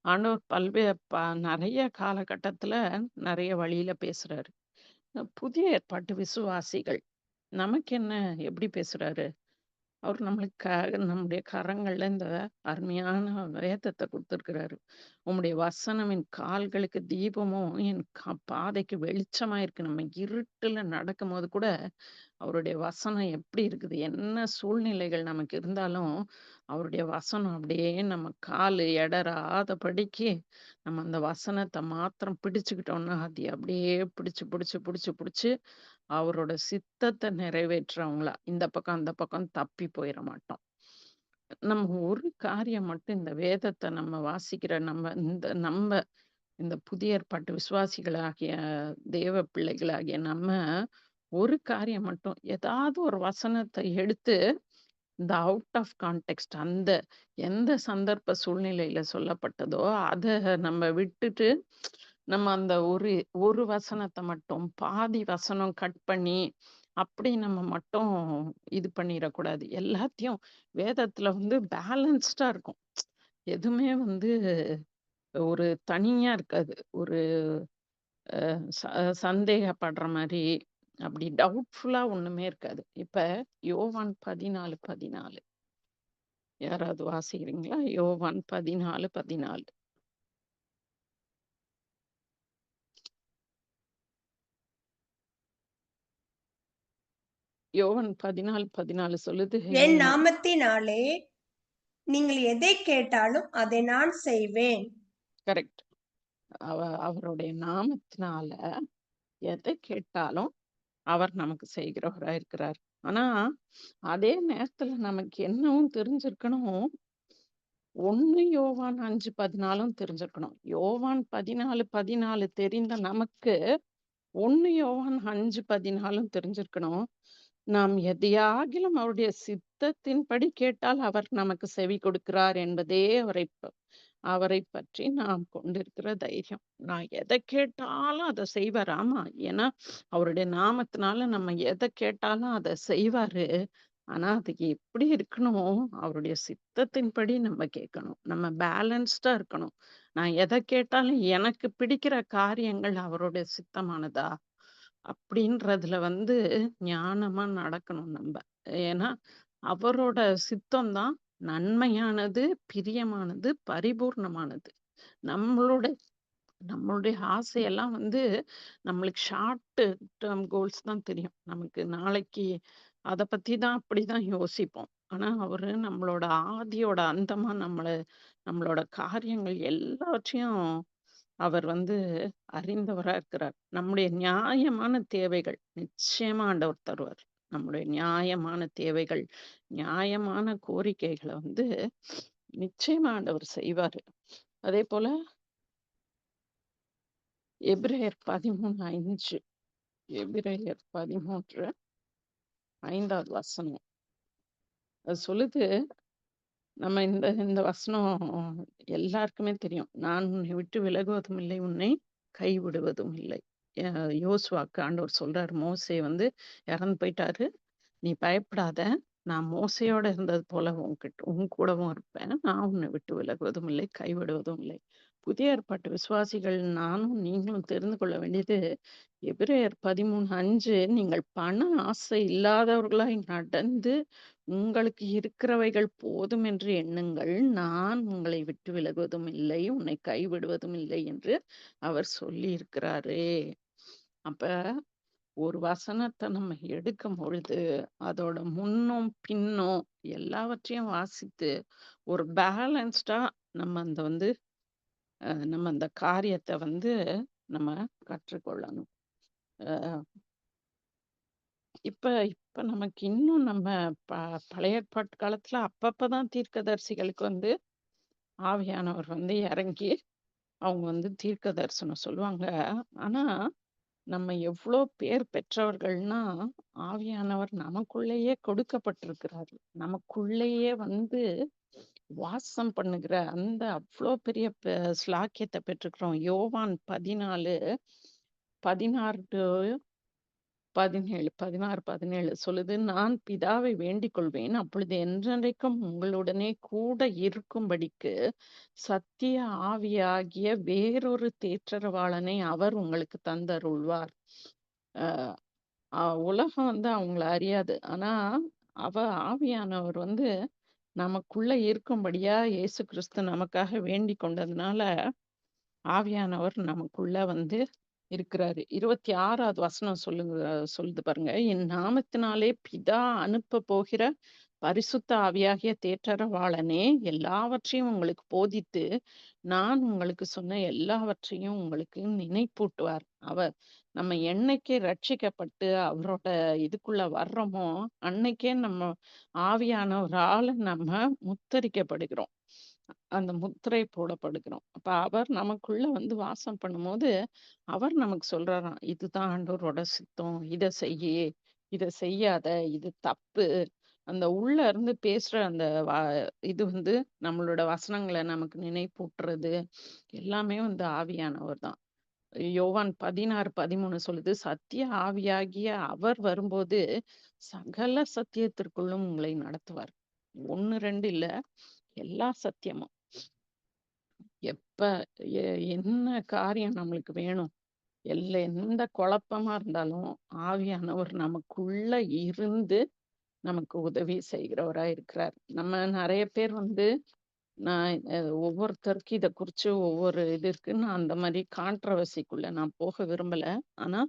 ஆண்டவர் நெறைய காலகட்டத்துல நெறைய வழியில பேசுறாரு. புதிய ஏற்பாட்டு விசுவாசிகள் நமக்கு என்ன எப்படி பேசுறாரு? அவர் நம்மளுக்காக நம்முடைய கரங்கள்ல இந்த அருமையான வேதத்தை கொடுத்திருக்கிறாரு. உம்முடைய வசனம் என் கால்களுக்கு தீபமும் என் பாதைக்கு வெளிச்சமா இருக்கு. நம்ம இருட்டுல நடக்கும்போது கூட அவருடைய வசனம் எப்படி இருக்குது? என்ன சூழ்நிலைகள் நமக்கு இருந்தாலும் அவருடைய வசனம் அப்படியே நம்ம காலு எடராதபடிக்கு நம்ம அந்த வசனத்தை மாத்திரம் பிடிச்சுக்கிட்டோம்னா அது அப்படியே பிடிச்சு பிடிச்சு பிடிச்சு பிடிச்சு அவரோட சித்தத்தை நிறைவேற்றுறவங்களா இந்த பக்கம் அந்த பக்கம் தப்பி போயிட மாட்டோம். நம்ம ஒரு காரியம் மட்டும் இந்த வேதத்தை நம்ம வாசிக்கிற இந்த புதிய ஏற்பாட்டு விசுவாசிகளாகிய தேவ பிள்ளைகளாகிய நம்ம ஒரு காரியம் மட்டும் ஏதாவது ஒரு வசனத்தை எடுத்து இந்த அவுட் ஆஃப் கான்டெக்ஸ்ட் அந்த எந்த சந்தர்ப்ப சூழ்நிலையில சொல்லப்பட்டதோ அதை நம்ம விட்டுட்டு நம்ம அந்த ஒரு வசனத்தை மட்டும் பாதி வசனம் கட் பண்ணி அப்படி நம்ம மட்டும் இது பண்ணிடக்கூடாது. எல்லாத்தையும் வேதத்துல பேலன்ஸ்டா இருக்கும். எதுவுமே ஒரு தனியா இருக்காது. ஒரு சந்தேகப்படுற மாதிரி அப்படி டவுட்ஃபுல்லா ஒண்ணுமே இருக்காது. இப்ப யோவான் 14:14 யாராவது வாசிக்கிறீங்களா? யோவான் 14:14 யோவான் 14:14 சொல்லுது. என் நாமத்தினாலே நீங்கள் எதை கேட்டாலும் அதை நான் செய்வேன். கரெக்ட். அவருடைய நாமத்தினால எதை கேட்டாலும் அவர் நமக்கு செய்கிறவரா இருக்கிறார். ஆனா அதே நேரத்துல நமக்கு என்னவும் தெரிஞ்சிருக்கணும். 1 யோவான் 5:14 தெரிஞ்சிருக்கணும். யோவான் 14:14 தெரிந்த நமக்கு 1 யோவான் 5:14 தெரிஞ்சிருக்கணும். நாம் எதையாகிலும் அவருடைய சித்தத்தின்படி கேட்டால் அவர் நமக்கு செவி கொடுக்கிறார் என்பதே அவரை பற்றி நாம் கொண்டிருக்கிற தைரியம். நான் எதை கேட்டாலும் அதை செய்வார். ஆமா, ஏன்னா அவருடைய நாமத்தினால நம்ம எதை கேட்டாலும் அதை செய்வாரு. ஆனா அதுக்கு எப்படி இருக்கணும்? அவருடைய சித்தத்தின்படி நம்ம கேட்கணும். நம்ம பேலன்ஸ்டா இருக்கணும். நான் எதை கேட்டாலும் எனக்கு பிடிக்கிற காரியங்கள் அவருடைய சித்தமானதா அப்படின்றதுல ஞானமா நடக்கணும் நம்ம. ஏன்னா அவரோட சித்தம் தான் நன்மையானது, பிரியமானது, பரிபூர்ணமானது. நம்மளோட நம்மளுடைய ஆசையெல்லாம் நம்மளுக்கு ஷார்ட் டேர்ம் கோல்ஸ் தான் தெரியும். நமக்கு நாளைக்கு அதை பத்தி தான் அப்படிதான் யோசிப்போம். ஆனா அவரு நம்மளோட ஆதியோட அந்தமா நம்மளோட காரியங்கள் எல்லாவற்றையும் அவர் அறிந்தவரா இருக்கிறார். நம்முடைய நியாயமான தேவைகள் நிச்சயமா ஆண்டவர் தருவார். நம்முடைய நியாயமான தேவைகள், நியாயமான கோரிக்கைகளை நிச்சயமா ஆண்டவர் செய்வாரு. அதே போல எபிரேயர் 13:5 எபிரேயர் 13 5வது வசனம். அது சொல்லுது, நம்ம இந்த இந்த வசனம் எல்லாருக்குமே தெரியும். நான் உன்னை விட்டு விலகுவதும் இல்லை, உன்னை கைவிடுவதும் இல்லை. யோசுவாக்கு ஆண்டவர் சொல்றாரு, மோசே வந்து இறந்து போயிட்டாரு. நீ பயப்படாத, நான் மோசையோட இருந்தது போல உன் கூடவும் இருப்பேன். நான் உன்னை விட்டு விலகுவதும் இல்லை, கைவிடுவதும் இல்லை. புதிய ஏற்பாட்டு விசுவாசிகள் நானும் நீங்களும் தெரிந்து கொள்ள வேண்டியது, எபிரேயர் 13:5, நீங்கள் பண ஆசை இல்லாதவர்களாய் நடந்து உங்களுக்கு இருக்கிறவைகள் போதும் என்று எண்ணுங்கள். நான் உங்களை விட்டு விலகுவதும் இல்லை, உன்னை கைவிடுவதும் இல்லை என்று அவர் சொல்லி இருக்கிறாரே. அப்ப ஒரு வசனத்தை நம்ம எடுக்கும் பொழுது அதோட முன்னும் பின்னும் எல்லாவற்றையும் வாசித்து ஒரு பேலன்ஸ்டா நம்ம நம்ம அந்த காரியத்தை நம்ம கற்றுக்கொள்ளணும். அஹ் இப்ப இப்ப நமக்கு இன்னும் நம்ம பழைய ஏற்பாட்டு காலத்துல அப்பப்பதான் தீர்க்கதரிசிகளுக்கு ஆவியானவர் இறங்கி அவங்க தீர்க்க தரிசனம் சொல்லுவாங்க. ஆனா நம்ம எவ்வளோ பேர் பெற்றவர்கள்னா, ஆவியானவர் நமக்குள்ளேயே கொடுக்கப்பட்டிருக்கிறாரு. நமக்குள்ளேயே வாசம் பண்ணுகிற அந்த அவ்வளோ பெரிய ஸ்லாக்கியத்தை பெற்றுக்கிறோம். யோவான் 14:16 16 சொல்லுது, நான் பிதாவை வேண்டிக் கொள்வேன், அப்பொழுது என்றென்றைக்கும் உங்களுடனே கூட இருக்கும்படிக்கு சத்திய ஆவியாகிய வேறொரு தேற்றரவாளனை அவர் உங்களுக்கு தந்தருள்வார். உலகம் அவங்கள அறியாது. ஆனா ஆவியானவர் நமக்குள்ள இருக்கும்படியா இயேசு கிறிஸ்து நமக்காக வேண்டிக் கொண்டதுனால ஆவியானவர் நமக்குள்ள இருக்கிறாரு. 26வது வசனம் சொல்லுது பாருங்க, என் நாமத்தினாலே பிதா அனுப்ப போகிற பரிசுத்த ஆவியாகிய தேற்றரவாளனே எல்லாவற்றையும் உங்களுக்கு போதித்து நான் உங்களுக்கு சொன்ன எல்லாவற்றையும் உங்களுக்கு நினைப்பூட்டுவார். நம்ம என்னைக்கே ரட்சிக்கப்பட்டு அவரோட இதுக்குள்ள வர்றோமோ அன்னைக்கே நம்ம ஆவியானவரால நம்ம முத்தரிக்கப்படுகிறோம். அந்த முத்திரை போடப்படுகிறோம். அப்ப அவர் நமக்குள்ள வாசம் பண்ணும்போது அவர் நமக்கு சொல்றாராம், இதுதான் ஆண்டவரோட சித்தம், இதை இதை செய்யாத, இது தப்பு. அந்த உள்ள இருந்து பேசுற அந்த இது நம்மளோட வசனங்களை நமக்கு நினைப்பூட்டுறது எல்லாமே ஆவியானவர் தான். யோவான் 16:13 சொல்லுது, சத்திய ஆவியாகிய அவர் வரும்போது சகல சத்தியத்திற்குள்ளும் உங்களை நடத்துவார். 1 2 இல்ல, எல்லா சத்தியமும். எப்ப என்ன காரியம் நம்மளுக்கு வேணும், எந்த குழப்பமா இருந்தாலும் ஆவியானவர் நமக்குள்ள இருந்து நமக்கு உதவி செய்கிறவரா இருக்கிறார். நம்ம நிறைய பேர் நான் ஒவ்வொருத்தருக்கும் இதை குறிச்சு ஒவ்வொரு இது இருக்கு. நான் அந்த மாதிரி கான்ட்ரவர்சிக்குள்ள நான் போக விரும்பல. ஆனா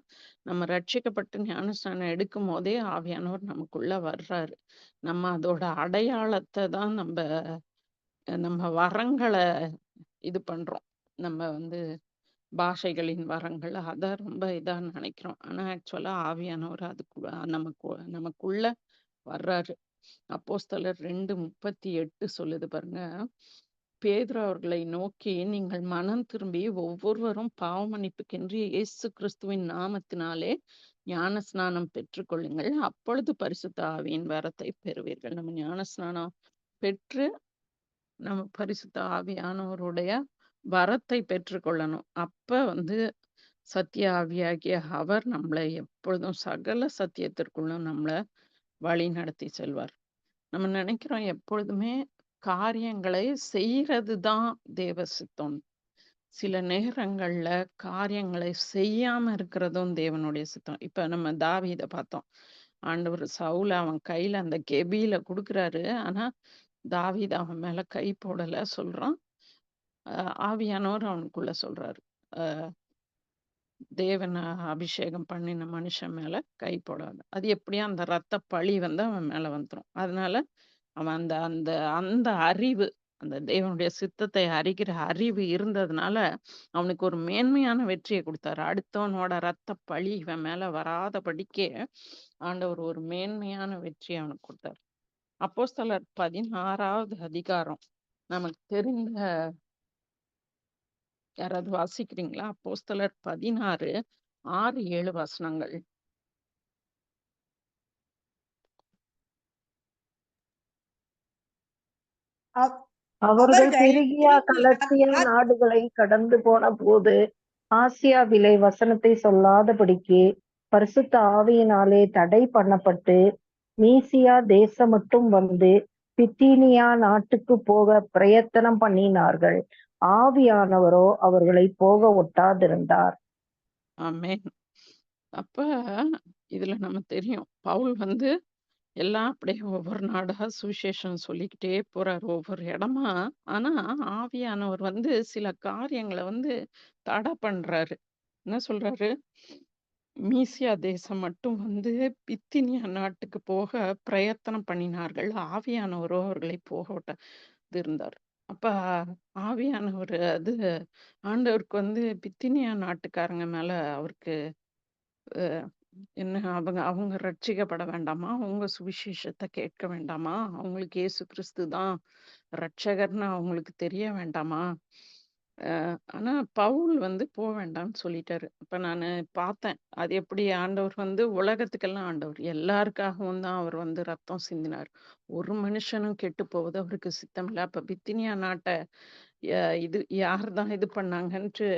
நம்ம ரட்சிக்கப்பட்டு ஞானஸ்நானம் எடுக்கும் போதே ஆவியானவர் நமக்குள்ள வர்றாரு. நம்ம அதோட அடையாளத்தை தான் நம்ம வரங்களை இது பண்றோம். நம்ம பாஷைகளின் வரங்கள் அதை ரொம்ப இதா நினைக்கிறோம். ஆனா ஆக்சுவலா ஆவியானவர் நமக்குள்ள வர்றாரு. அப்போஸ்தலர் 2:38 சொல்லுது பாருங்க, பேதுரு அவர்களை நோக்கி, நீங்கள் மனம் திரும்பி ஒவ்வொருவரும் பாவ மன்னிப்புக்கென்று இயேசு கிறிஸ்துவின் நாமத்தினாலே ஞான ஸ்நானம் பெற்றுக்கொள்ளுங்கள், அப்பொழுது பரிசுத்த ஆவியின் வரத்தை பெறுவீர்கள். நம்ம ஞான ஸ்நானம் பெற்று நம்ம பரிசுத்த ஆவியானவருடைய வரத்தை பெற்றுக்கொள்ளணும். அப்ப சத்திய ஆவியாகிய அவர் நம்மளை எப்பொழுதும் சகல சத்தியத்திற்குள்ளும் நம்மளை வழி நடத்தி செல்வார். நம்ம நினைக்கிறோம் எப்பொழுதுமே காரியங்களை செய்யறது தான் தேவ சித்தம். சில நேரங்கள்ல காரியங்களை செய்யாம இருக்கிறதும் தேவனுடைய சித்தம். இப்ப நம்ம தாவீதை பார்த்தோம். ஆண்டவர் சவுல அவன் கையில அந்த கெபியில கொடுக்குறாரு. ஆனா தாவீது அவன் மேல கை போடல சொல்றான். ஆவியானவர் அவனுக்குள்ள சொல்றாரு, தேவன் அபிஷேகம் பண்ணின மனுஷன் மேல கை போடாது. அது எப்படியா அந்த ரத்த பழி அவன் மேல வந்துடும். அதனால அவன் அந்த அந்த அந்த அறிவு, அந்த தேவனுடைய சித்தத்தை அறிகிற அறிவு இருந்ததுனால அவனுக்கு ஒரு மேன்மையான வெற்றியை கொடுத்தாரு. அடுத்தவனோட ரத்த பழி இவன் மேல வராதபடிக்கே ஆண்டவர் ஒரு மேன்மையான வெற்றியை அவனுக்கு கொடுத்தாரு. அப்போஸ்தலர் 16வது அதிகாரம் நமக்கு தெரிந்த யாராவது வாசிக்கிறீங்களா? அப்போஸ்தலர் 16 6-7 வசனங்கள். அவ்- அவர்கள் அவர்கள் பெருகியா கலத்தியா பெருகியா நாடுகளை கடந்து போன போது ஆசியாவிலே வசனத்தை சொல்லாதபடிக்கு பரிசுத்த ஆவியினாலே தடை பண்ணப்பட்டு மீசியா தேசம் மட்டும் வந்து பித்தீனியா நாட்டுக்கு போக பிரயத்தனம் பண்ணினார்கள். ஆவியானவரோ அவர்களை போக ஒட்டாதிருந்தார். ஆமென். அப்ப இதுல நம்ம தெரியும் பவுல் வந்து எல்லாம் அப்படியே ஒவ்வொரு நாடா சுவிசேஷம் சொல்லிக்கிட்டே போறாரு ஒவ்வொரு இடமா. ஆனா ஆவியானவர் வந்து சில காரியங்களை வந்து தடை பண்றாரு. என்ன சொல்றாரு? மீசியா தேசம் மட்டும் வந்து பித்தினியா நாட்டுக்கு போக பிரயத்தனம் பண்ணினார்கள். ஆவியானவரோ அவர்களை போக விட்டு இருந்தார். அப்ப ஆவியானவர் அது ஆண்டவருக்கு வந்து பித்தினியா நாட்டுக்காரங்க மேல அவருக்கு அஹ், என்ன அவங்க அவங்க ரட்சிக்கப்பட வேண்டாமா? அவங்க சுவிசேஷத்தை கேட்க வேண்டாமா? அவங்களுக்கு இயேசு கிறிஸ்து தான் ரட்சகர்னு அவங்களுக்கு தெரிய வேண்டாமா? ஆனா பவுல் வந்து வேண்டாம்னு சொல்லிட்டாரு. அப்ப நானு பார்த்தேன். அது எப்படி ஆண்டவர் வந்து உலகத்துக்கெல்லாம் ஆண்டவர். எல்லாருக்காகவும் தான் அவர் வந்து ரத்தம் சிந்தினார். ஒரு மனுஷனும் கெட்டு போவது அவருக்கு சித்தமில்ல. அப்ப பித்தினியா நாட்ட இது யார் தான் இது பண்ணாங்கன்ட்டு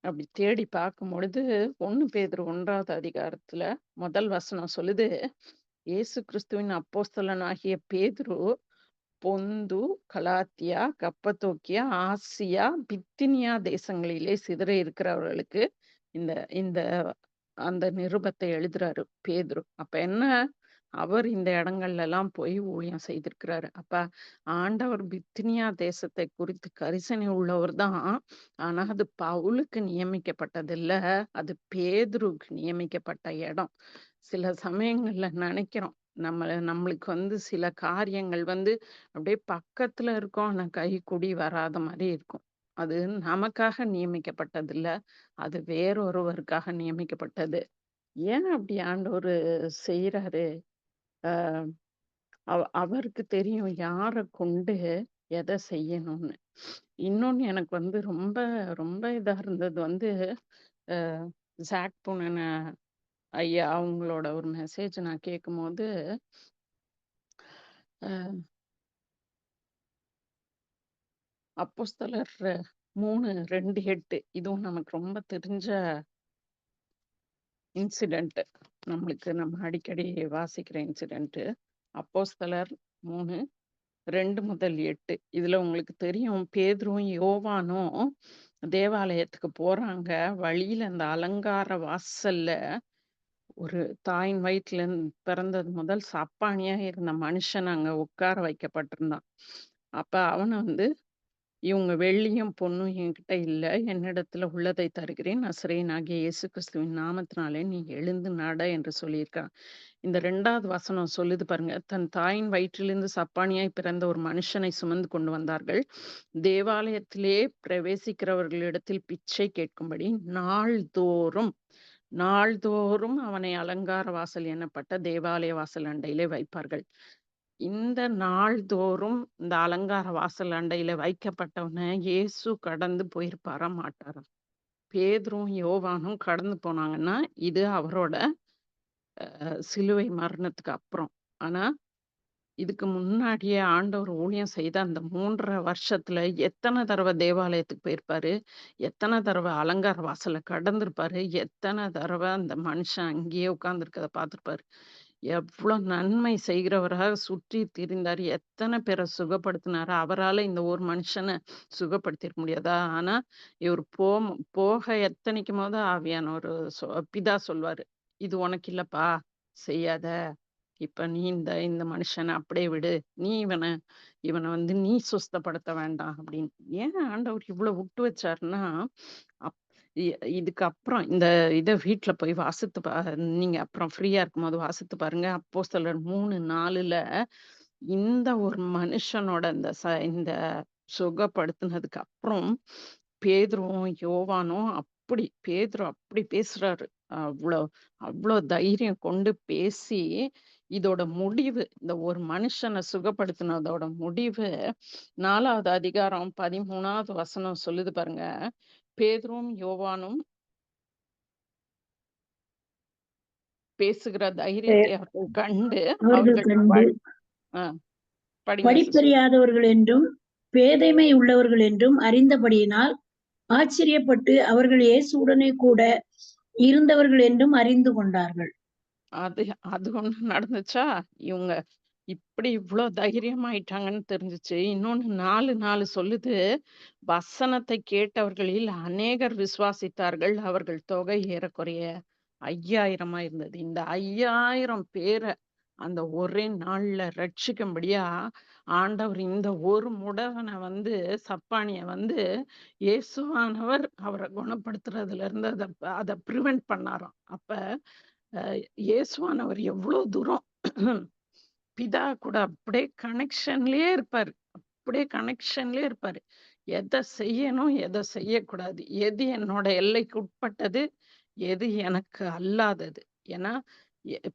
அப்படி தேடி பார்க்கும்பொழுது 1 பேதுரு 1வது அதிகாரத்துல முதல் வசனம் சொல்லுது, இயேசு கிறிஸ்துவின் அப்போஸ்தலனாகிய பேதுரு பொந்து, கலாத்தியா, கப்பத்தோக்கியா, ஆசியா, பித்தினியா தேசங்களிலே சிதற இருக்கிறவர்களுக்கு இந்த இந்த அந்த நிருபத்தை எழுதுறாரு பேதுரு. அப்ப என்ன? அவர் இந்த இடங்கள்ல எல்லாம் போய் ஊழியம் செய்திருக்கிறாரு. அப்ப ஆண்டவர் பித்தினியா தேசத்தை குறித்து கரிசனை உள்ளவர் தான். ஆனா அது பவுலுக்கு நியமிக்கப்பட்டது இல்ல. அது பேதுருக்கு நியமிக்கப்பட்ட இடம். சில சமயங்கள்ல நினைக்கிறோம் நம்மளுக்கு வந்து சில காரியங்கள் வந்து அப்படியே பக்கத்துல இருக்கோம். ஆனா கைக்கூடி வராத மாதிரி இருக்கும். அது நமக்காக நியமிக்கப்பட்டது இல்ல. அது வேறொருவருக்காக நியமிக்கப்பட்டது. ஏன் அப்படி ஆண்டவரு செய்றாரு? அஹ் அவருக்கு தெரியும் யார கொண்டு எதை செய்யணும்னு. இன்னொன்னு எனக்கு வந்து ரொம்ப ரொம்ப இதா இருந்தது வந்து அஹ் ஜாக் புனன ஐயா அவங்களோட ஒரு மெசேஜ் நான் கேட்கும்போது அஹ் அப்போஸ்தலர் 3:2-8 இதுவும் நமக்கு ரொம்ப தெரிஞ்ச இன்சிடென்ட். நம்ம அடிக்கடி வாசிக்கிற இன்சிடென்ட். அப்போஸ்தலர் 3:2-8 இதுல உங்களுக்கு தெரியும் பேதுருவும் யோவானும் தேவாலயத்துக்கு போறாங்க. வழியில அந்த அலங்கார வாசல்ல ஒரு தாயின் வயிற்றுல பிறந்தது முதல் சப்பானியா இருந்த மனுஷன் அங்க உட்கார வைக்கப்பட்டிருந்தான். அப்ப அவனை வந்து இவங்க வெள்ளியும் பொன்னும் என்கிட்ட இல்ல. என்னிடத்துல உள்ளதை தருகிறேன். நசரேயனாகிய இயேசு கிறிஸ்துவின் நாமத்தினாலே நீ எழுந்து நட என்று சொல்லியிருக்கான். இந்த 2வது வசனம் சொல்லுது பாருங்க. தன் தாயின் வயிற்றிலிருந்து சப்பானியாய் பிறந்த ஒரு மனுஷனை சுமந்து கொண்டு வந்தார்கள். தேவாலயத்திலே பிரவேசிக்கிறவர்களிடத்தில் பிச்சை கேட்கும்படி நாள்தோறும் நாள்தோறும் அவனை அலங்கார வாசல் எனப்பட்ட தேவாலய வாசல் அண்டையிலே வைப்பார்கள். இந்த நாள்தோறும் இந்த அலங்கார வாசல் அண்டையில வைக்கப்பட்டவனை இயேசு கடந்து போயிருப்பாரா மாட்டாரா? பேதுரும் யோவானும் கடந்து போனாங்கன்னா இது அவரோட சிலுவை மரணத்துக்கு அப்புறம். ஆனா இதுக்கு முன்னாடியே ஆண்டவர் ஊழியம் செய்த அந்த 3½ வருஷத்துல எத்தனை தடவை தேவாலயத்துக்கு போயிருப்பாரு? எத்தனை தடவை அலங்கார வாசல கடந்திருப்பாரு? எத்தனை தடவை அந்த மனுஷன் அங்கேயே உட்கார்ந்திருக்கத பார்த்திருப்பாரு? எவ்ளோ நன்மை செய்கிறவராக சுற்றி திரிந்தாரு. எத்தனை பேரை சுகப்படுத்தினாரு. அவரால இந்த ஒரு மனுஷனை சுகப்படுத்தியிருக்க முடியாதா? ஆனா இவர் போக எத்தனைக்கும் போது ஆவியானவர் பிதா சொல்வாரு, இது உனக்கு இல்லப்பா, செய்யாத. இப்ப நீ இந்த இந்த மனுஷனை அப்படியே விடு. நீ இவனை வந்து நீ சுஸ்தப்படுத்த வேண்டாம் அப்படின்னு. ஏன் ஆண்டவர் இவ்வளவு விட்டு வச்சாருன்னா, அப் இதுக்கு அப்புறம் இந்த இத வீட்ல போய் வாசித்து நீங்க அப்புறம் ஃப்ரீயா இருக்கும்போது வாசித்து பாருங்க. அப்போஸ்தலர் 3:4ல இந்த ஒரு மனுஷனோட இந்த சுகப்படுத்தினதுக்கு அப்புறம் பேதுருவும் யோவானும் பேதுரு அப்படி பேசுறாரு. அவ்வளோ அவ்வளோ தைரியம் கொண்டு பேசி இதோட முடிவு இந்த ஒரு மனுஷனை சுகப்படுத்தினதோட முடிவு 4வது அதிகாரம் 13வது வசனம் சொல்லுது பாருங்க. பேதுருவும் யோவானும் பேசுகிற தைரியத்தை அவர்கள் கண்டு அவர்கள் அவர்கள் கண்டு ஆ, படிங்க sister. படிப்பறியாதவர்கள் என்றும் பேதைமை உள்ளவர்கள் என்றும் அறிந்தபடியினால் ஆச்சரியப்பட்டு அவர்கள் இயேசுவுடனே கூட இருந்தவர்கள் என்றும் அறிந்து கொண்டார்கள். அது அது ஒண்ணு நடந்துச்சா, இவங்க இப்படி இவ்ளோ தைரியமாயிட்டாங்கன்னு தெரிஞ்சுச்சு. இன்னொன்னு 4:4 சொல்லுது, வசனத்தை கேட்டவர்களில் அநேகர் விசுவாசித்தார்கள். அவர்கள் தொகை ஏறக்குறைய 5000 இருந்தது. இந்த 5000 பேர அந்த ஒரே நாள்ல ரட்சிக்கும்படியா ஆண்டவர் இந்த ஒரு முடவன வந்து சப்பானிய வந்து இயேசுவானவர் அவரை குணப்படுத்துறதுல இருந்து அத பிரிவென்ட் பண்ணாராம். அப்ப இயேசுவானவர் எவ்வளோ தூரம் பிதா கூட அப்படியே கனெக்ஷன்லயே இருப்பாரு. அப்படியே கனெக்ஷன்லயே இருப்பாரு. எதை செய்யணும், எதை செய்யக்கூடாது, எது என்னோட எல்லைக்கு உட்பட்டது, எது எனக்கு அல்லாதது. ஏன்னா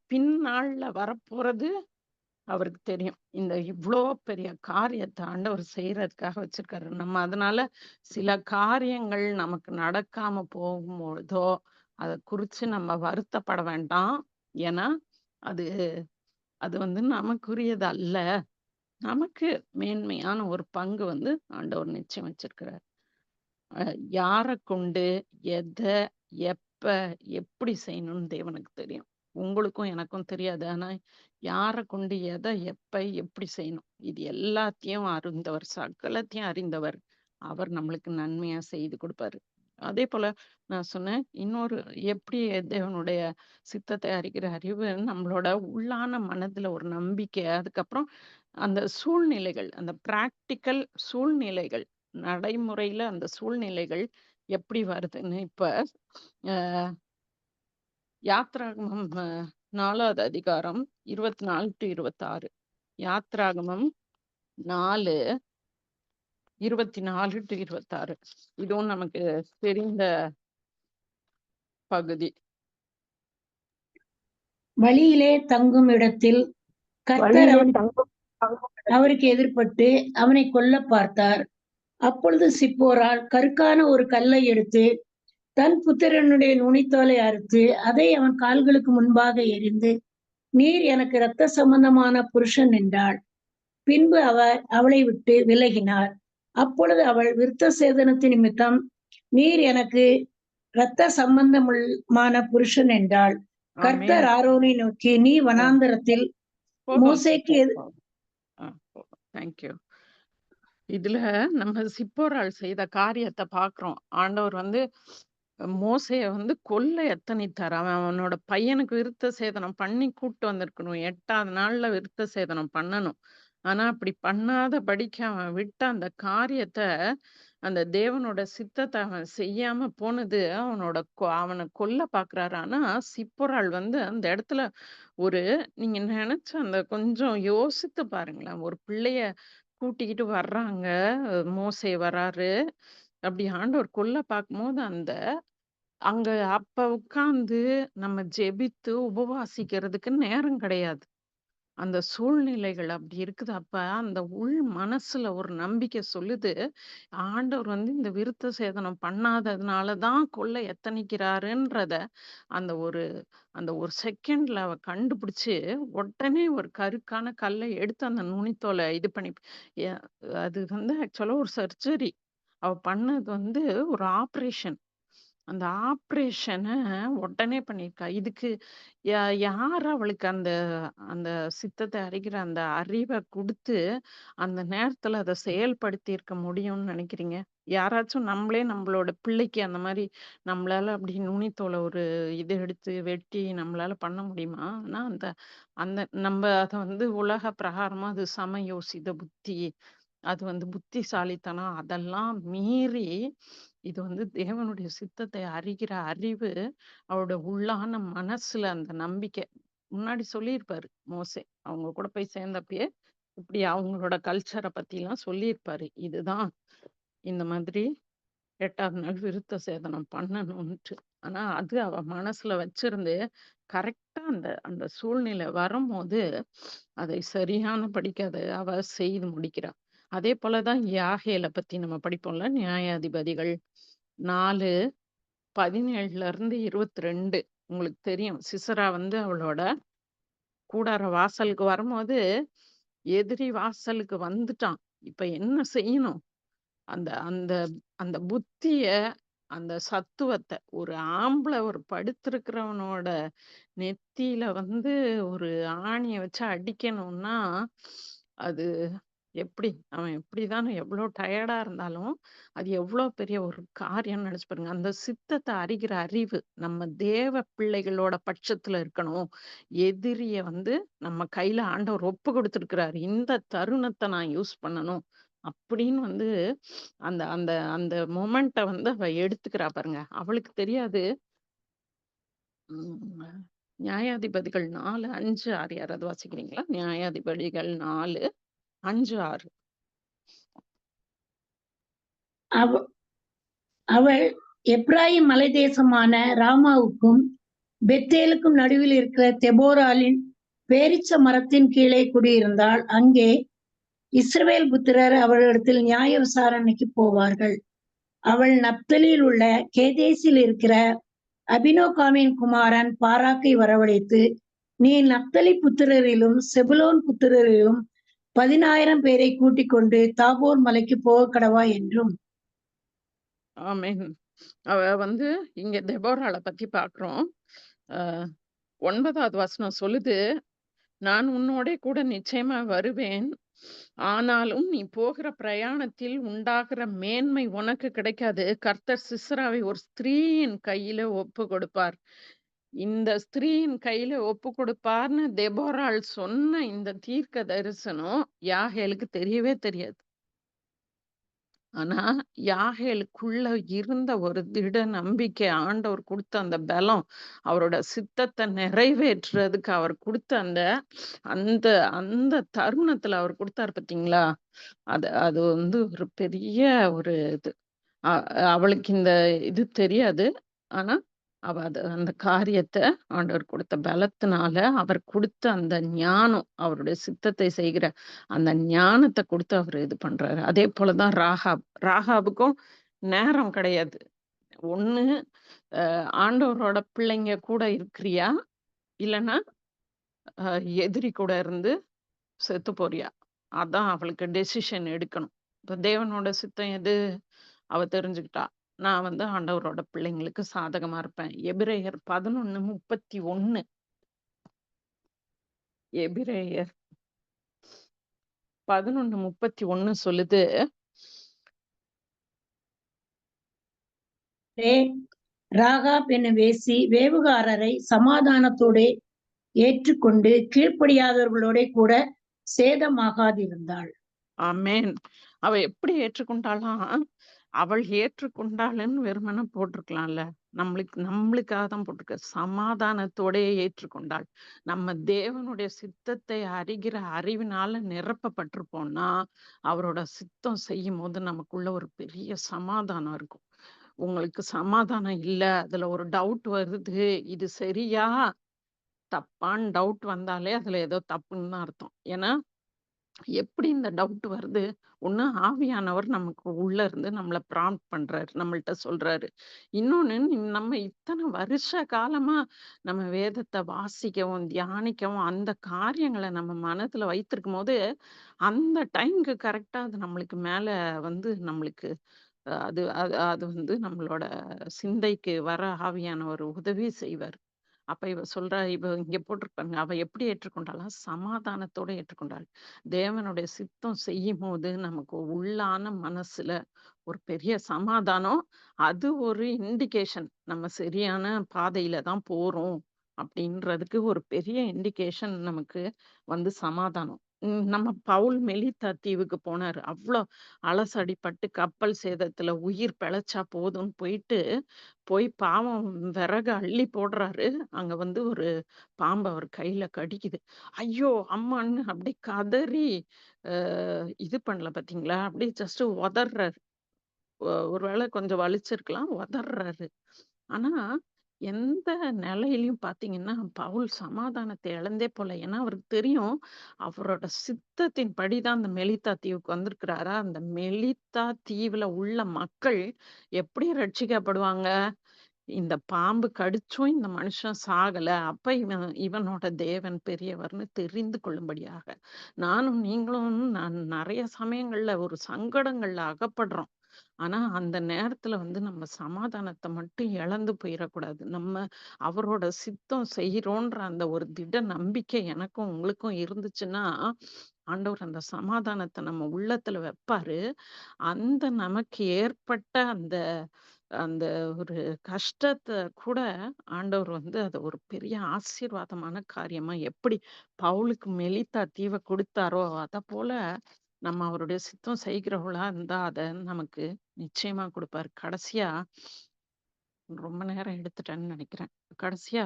பின்னாள்ல வரப்போறது அவருக்கு தெரியும். இந்த இவ்ளோ பெரிய காரியத்தை ஆண்டவர் செய்யறதுக்காக வச்சிருக்காரு. நம்ம அதனால சில காரியங்கள் நமக்கு நடக்காம போகும்பொழுதோ அதை குறிச்சு நம்ம வருத்தப்பட வேண்டாம். ஏன்னா அது அது வந்து நமக்குரியது அல்ல. நமக்கு மேன்மையான ஒரு பங்கு வந்து ஆண்டவர் நிச்சயம் வச்சிருக்கிறார். யாரை கொண்டு எதை எப்ப எப்படி செய்யணும்னு தேவனுக்கு தெரியும். உங்களுக்கும் எனக்கும் தெரியாது. ஆனா யாரை கொண்டு எதை எப்ப எப்படி செய்யணும் இது எல்லாத்தையும் அறிந்தவர், சகலத்தையும் அறிந்தவர். அவர் நம்மளுக்கு நன்மையா செய்து கொடுப்பாரு. அதே போல நான் சொன்னேன், இன்னொரு எப்படி தேவனுடைய சித்தத்தை அறிகிற அறிவு நம்மளோட உள்ளான மனதுல ஒரு நம்பிக்கை, அதுக்கப்புறம் அந்த சூழ்நிலைகள், அந்த பிராக்டிக்கல் சூழ்நிலைகள், நடைமுறையில அந்த சூழ்நிலைகள் எப்படி வருதுன்னு இப்ப அஹ் யாத்ராகமம் 4வது அதிகாரம் 24 to 26. யாத்ராகமம் 4 24 to 26. இதுவும் நமக்கு தெரிந்த பகுதி. வழியிலே தங்கும் இடத்தில் கர்த்தர் அவருக்கு எதிர்பட்டு அவனை கொல்ல பார்த்தார். அப்பொழுது சிப்போரால் கருக்கான ஒரு கல்லை எடுத்து தன் புத்திரனுடைய நுனித்தோலை அறுத்து அதை அவன் கால்களுக்கு முன்பாக எறிந்து, நீர் எனக்கு இரத்த சம்பந்தமான புருஷன் என்றாள். பின்பு அவர் அவளை விட்டு விலகினார். அப்பொழுது அவள் விருத்த சேதனத்து நிமித்தம் நீர் எனக்கு இரத்த சம்பந்தமான புருஷன் என்றாள். கர்த்தர் ஆரோனை நோக்கி, நீ வனாந்தரத்தில் மோசேக்கு தேங்க்யூ. இதுல நம்ம சிப்போரால் செய்த காரியத்தை பாக்குறோம். ஆண்டவர் வந்து மோசைய வந்து கொல்ல எத்தனித்தார். அவனோட பையனுக்கு விருத்த சேதனம் பண்ணி கூட்டு வந்திருக்கணும். 8வது நாள்ல விருத்த சேதனம் பண்ணணும். ஆனா அப்படி பண்ணாதபடிக்கு அவன் விட்ட அந்த காரியத்தை, அந்த தேவனோட சித்தத்தை அவன் செய்யாம போனது அவனை கொல்ல பாக்குறாரு. ஆனா சிப்போரால் வந்து அந்த இடத்துல ஒரு நீங்க நினைச்ச அந்த கொஞ்சம் யோசித்து பாருங்களேன். ஒரு பிள்ளைய கூட்டிக்கிட்டு வர்றாங்க, மோசே வராரு. அப்படி ஆண்டவர் கொல்ல பார்க்கும்போது அங்க அப்ப உட்கார்ந்து நம்ம ஜெபித்து உபவாசிக்கிறதுக்கு நேரம் கிடையாது. அந்த சூழ்நிலைகள் அப்படி இருக்குது. அப்ப அந்த உள் மனசுல ஒரு நம்பிக்கை சொல்லுது, ஆண்டவர் வந்து இந்த விருத்த சேதனம் பண்ணாததுனாலதான் கொல்ல எத்தனிக்கிறாருன்றத அந்த ஒரு அந்த ஒரு செகண்ட்ல அவ கண்டுபிடிச்சு, உடனே ஒரு கருக்கான கல்லை எடுத்து அந்த நுனித்தோலை இது பண்ணி எ- அது வந்து ஆக்சுவலா ஒரு சர்ஜரி. அவ பண்ணது வந்து ஒரு ஆப்ரேஷன். அந்த ஆப்ரேஷன உடனே பண்ணியிருக்கா. இதுக்கு யார் அவளுக்கு அந்த அந்த சித்தத்தை அறிகிற அந்த அறிவை குடுத்து, அந்த நேரத்துல அத செயல்படுத்தி இருக்க முடியும்னு நினைக்கிறீங்க? யாராச்சும் நம்மளே நம்மளோட பிள்ளைக்கு அந்த மாரி நம்மளால அப்படி நுனித்தோலை ஒரு இது எடுத்து வெட்டி நம்மளால பண்ண முடியுமா? ஆனா அந்த அந்த நம்ம அத வந்து உலக பிரகாரமா அது சமயோசித புத்தி, அது வந்து புத்திசாலித்தனம் அதெல்லாம் மீறி இது வந்து தேவனுடைய சித்தத்தை அறிகிற அறிவு, அவரோட உள்ளான மனசுல அந்த நம்பிக்கை. முன்னாடி சொல்லியிருப்பாரு மோசே. அவங்க கூட போய் சேர்ந்தப்பயே இப்படி அவங்களோட கல்ச்சரை பத்தி எல்லாம் சொல்லியிருப்பாரு. இதுதான் இந்த மாதிரி 8வது நாள் விருத்த சேதனம் பண்ணணும்னுட்டு. ஆனா அது அவ மனசுல வச்சிருந்து கரெக்டா அந்த அந்த சூழ்நிலை வரும்போது அதை சரியானபடிக்கு அதை அவ செய்து முடிக்கிறா. அதே போலதான் யாகேல பத்தி நம்ம படிப்போம்ல, நியாயாதிபதிகள் 4:17-22. உங்களுக்கு தெரியும், சிசரா வந்து அவளோட கூடார வாசலுக்கு வரும்போது எதிரி வாசலுக்கு வந்துட்டான். இப்ப என்ன செய்யணும்? அந்த அந்த அந்த புத்திய, அந்த சத்துவத்த ஒரு ஒரு படுத்திருக்கிறவனோட நெத்தியில ஒரு ஆணிய வச்சு அடிக்கணும்னா, அது எப்படி? அவன் எப்படிதான் எவ்ளோ டயர்டா இருந்தாலும், அது எவ்ளோ பெரிய ஒரு காரியம்னு நெனச்சு பாருங்க. அந்த சித்தத்த அறிகிற அறிவு, நம்ம தேவ பிள்ளைகளோட பட்சத்துல இருக்கணும். எதிரிய நம்ம கையில ஆண்டவர் ஒப்பு குடுத்திருக்கிறாரு. இந்த தருணத்த நான் யூஸ் பண்ணணும். அப்படின்னு அந்த அந்த அந்த மொமெண்ட்ட அவ எடுத்துக்கிறா பாருங்க. அவளுக்கு தெரியாது. ம். நியாயாதிபதிகள் 4, 5, 6 யாராவது வாசிக்கிறீங்களா? நியாயாதிபதிகள் 4, 5, 6. அவ அவள் எப்பிராயீம் மலைதேசமான ராமாவுக்கும் பெத்தேலுக்கும் நடுவில் இருக்கிற தெபோராலின் பேரீச்ச மரத்தின் கீழே குடியிருந்தாள். அங்கே இஸ்ரவேல் புத்திரர் அவளிடத்தில் நியாய விசாரணைக்கு போவார்கள். அவள் நப்தலியில் உள்ள கேதேசில் இருக்கிற அபினோகாமின் குமாரன் பாராக்கை வரவழைத்து, நீ நப்தலி புத்திரரிலும் செபுலோன் புத்திரரிலும் 10,000 பேரை கூட்டிக் கொண்டு தாபோர் மலைக்கு போக கடவா என்றும். ஆமென். அவ இங்க தெபோராள பத்தி பார்க்கிறோம். அ 9வது வசனம் சொல்லுது, நான் உன்னோடே கூட நிச்சயமா வருவேன். ஆனாலும் நீ போகிற பிரயாணத்தில் உண்டாகிற மேன்மை உனக்கு கிடைக்காது. கர்த்தர் சிஸ்ராவை ஒரு ஸ்திரீயின் கையில ஒப்பு கொடுப்பார். இந்த ஸ்திரீயின் கையில ஒப்பு கொடுப்பார்ன்னு தெபோராள் சொன்ன இந்த தீர்க்க தரிசனம் யாகேலுக்கு தெரியவே தெரியாது. ஆனா, யாகேலுக்குள்ள இருந்த ஒரு திட நம்பிக்கை, ஆண்டவர் குடுத்த அந்த பலம், அவரோட சித்தத்த நிறைவேற்றுறதுக்கு அவர் குடுத்த அந்த அந்த அந்த தருணத்துல அவர் குடுத்தாரு பார்த்தீங்களா? அது அது ஒரு பெரிய ஒரு இது. அ அவளுக்கு இந்த இது தெரியாது. ஆனா, அவ அந்த காரியத்த ஆண்டவர் குடுத்த பலத்தினால, அவர் குடுத்த அந்த ஞானம், அவருடைய சித்தத்தை செய்கிற அந்த ஞானத்த குடுத்து அவரு இது பண்றாரு. அதே போல தான் ராகாப். ராகாபுக்கும் நேரம் கிடையாது. ஒண்ணு ஆண்டவரோட பிள்ளைங்க கூட இருக்கிறியா? இல்லன்னா அ எதிரி கூட இருந்து செத்து போறியா? அதான் அவளுக்கு டெசிஷன் எடுக்கணும். இப்ப தேவனோட சித்தம் எது? அவ தெரிஞ்சுக்கிட்டா. நான் ஆண்டவரோட பிள்ளைங்களுக்கு சாதகமா இருப்பேன். எபிரெயர் 11:31. எபிரெயர் 11:31 சொல்லுது. ராகாப் என்னும் வேசி வேவுகாரரை சமாதானத்தோடே ஏற்றுக்கொண்டு கீழ்ப்படியாதவர்களோட கூட சேதமாகாதிருந்தாள். ஆமென். அவ எப்படி ஏற்றுக்கொண்டாளாம்? அவள் ஏற்றுக்கொண்டாள்ன்னு வெறுமனே போட்டிருக்கலாம்ல. நம்மளுக்காக தான் போட்டிருக்கு. சமாதானத்தோடே ஏற்றுக்கொண்டாள். நம்ம தேவனுடைய சித்தத்தை அறிகிற அறிவினால நிரப்பப்பட்டிருப்போம்னா, அவரோட சித்தம் செய்யும்போது நமக்குள்ள ஒரு பெரிய சமாதானம் இருக்கும். உங்களுக்கு சமாதானம் இல்ல, அதுல ஒரு டவுட் வருது. இது சரியா? தப்பான்னு டவுட் வந்தாலே அதுல ஏதோ தப்புன்னு தான் அர்த்தம். ஏன்னா எப்படி இந்த டவுட் வருது? ஒண்ணு ஆவியானவர் நமக்கு உள்ள இருந்து நம்மள ப்ராம்ப்ட் பண்றாரு. நம்மள்ட்ட சொல்றாரு. இன்னொன்னு நம்ம இத்தன வருஷ காலமா நம்ம வேதத்த வாசிக்கவும், தியானிக்கவும், அந்த காரியங்கள நம்ம மனதுல வைத்திருக்கும்போது, அந்த டைம்க்கு கரெக்ட்டா அது நம்மளுக்கு மேல நம்மளுக்கு அது அது அது நம்மளோட சிந்தைக்கு வர ஆவியானவர் உதவி செய்வார். அப்ப இவ சொல்றா, இவ இங்க போட்டிருப்பாங்க. அவ எப்படி ஏற்றுக்கொண்டாளா? சமாதானத்தோட ஏற்றுக்கொண்டாள். தேவனுடைய சித்தம் செய்யும்போது, நமக்கு உள்ளான மனசுல ஒரு பெரிய சமாதானம். அது ஒரு இண்டிகேஷன். நம்ம சரியான பாதையில தான் போறோம். அப்படின்றதுக்கு ஒரு பெரிய இண்டிகேஷன் நமக்கு சமாதானம். நம்ம பவுல் மெலித்தா தீவுக்கு போனாரு. அவ்ளோ அலசடிப்பட்டு கப்பல் சேதத்துல உயிர் பிழைச்சா போதும்ன்னு போய் பாவம் விறக அள்ளி போடுறாரு. அங்க ஒரு பாம்பு அவர் கையில கடிக்குது. ஐயோ! அம்மான்னு அப்படியே கதறி அ இது பண்ணல பார்த்தீங்களா? அப்படியே ஜஸ்ட் உதர்றாரு. ஒருவேளை கொஞ்சம் வலிச்சிருக்கலாம். உதர்றாரு. ஆனா, எந்த நிலையிலயும் பார்த்தீங்கன்னா, பவுல் சமாதானத்த இழந்தே போல. ஏன்னா, அவருக்கு தெரியும், அவரோட சித்தத்தின்படி தான் அந்த மெலித்தா தீவுக்கு வந்திருக்கிறாரா, அந்த மெலித்தா தீவுல உள்ள மக்கள் எப்படி ரட்சிக்கப்படுவாங்க? இந்த பாம்பு கடிச்சும் இந்த மனுஷன் சாகல. அப்ப இவனோட தேவன் பெரியவர்ன்னு தெரிந்து கொள்ளும்படியாக. நானும் நீங்களும் நெறைய சமயங்கள்ல ஒரு சங்கடங்கள்ல அகப்படுறோம். ஆனா, அந்த நேரத்துல நம்ம சமாதானத்த மட்டும் இழந்து போயிறக்கூடாது. அவரோட சித்தம் செய்றோன்ற அந்த ஒரு திட நம்பிக்கை எனக்கும் உங்களுக்கும் இருந்துச்சுன்னா, ஆண்டவர் அந்த சமாதானத்த நம்ம உள்ளத்துல வைப்பாரு. அந்த நமக்கு ஏற்பட்ட அந்த அந்த ஒரு கஷ்டத்த கூட ஆண்டவர் அத ஒரு பெரிய ஆசீர்வாதமான காரியமா எப்படி பவுலுக்கு மெலித்தா தீவ குடுத்தாரோ, அதப்போல நம்ம அவருடைய சித்தம் செய்கிறவர்களா இருந்தா, அத நமக்கு நிச்சயமா குடுப்பாரு. கடைசியா ரொம்ப நேரம் எடுத்துட்டேன்னு நெனைக்கிறேன். கடைசியா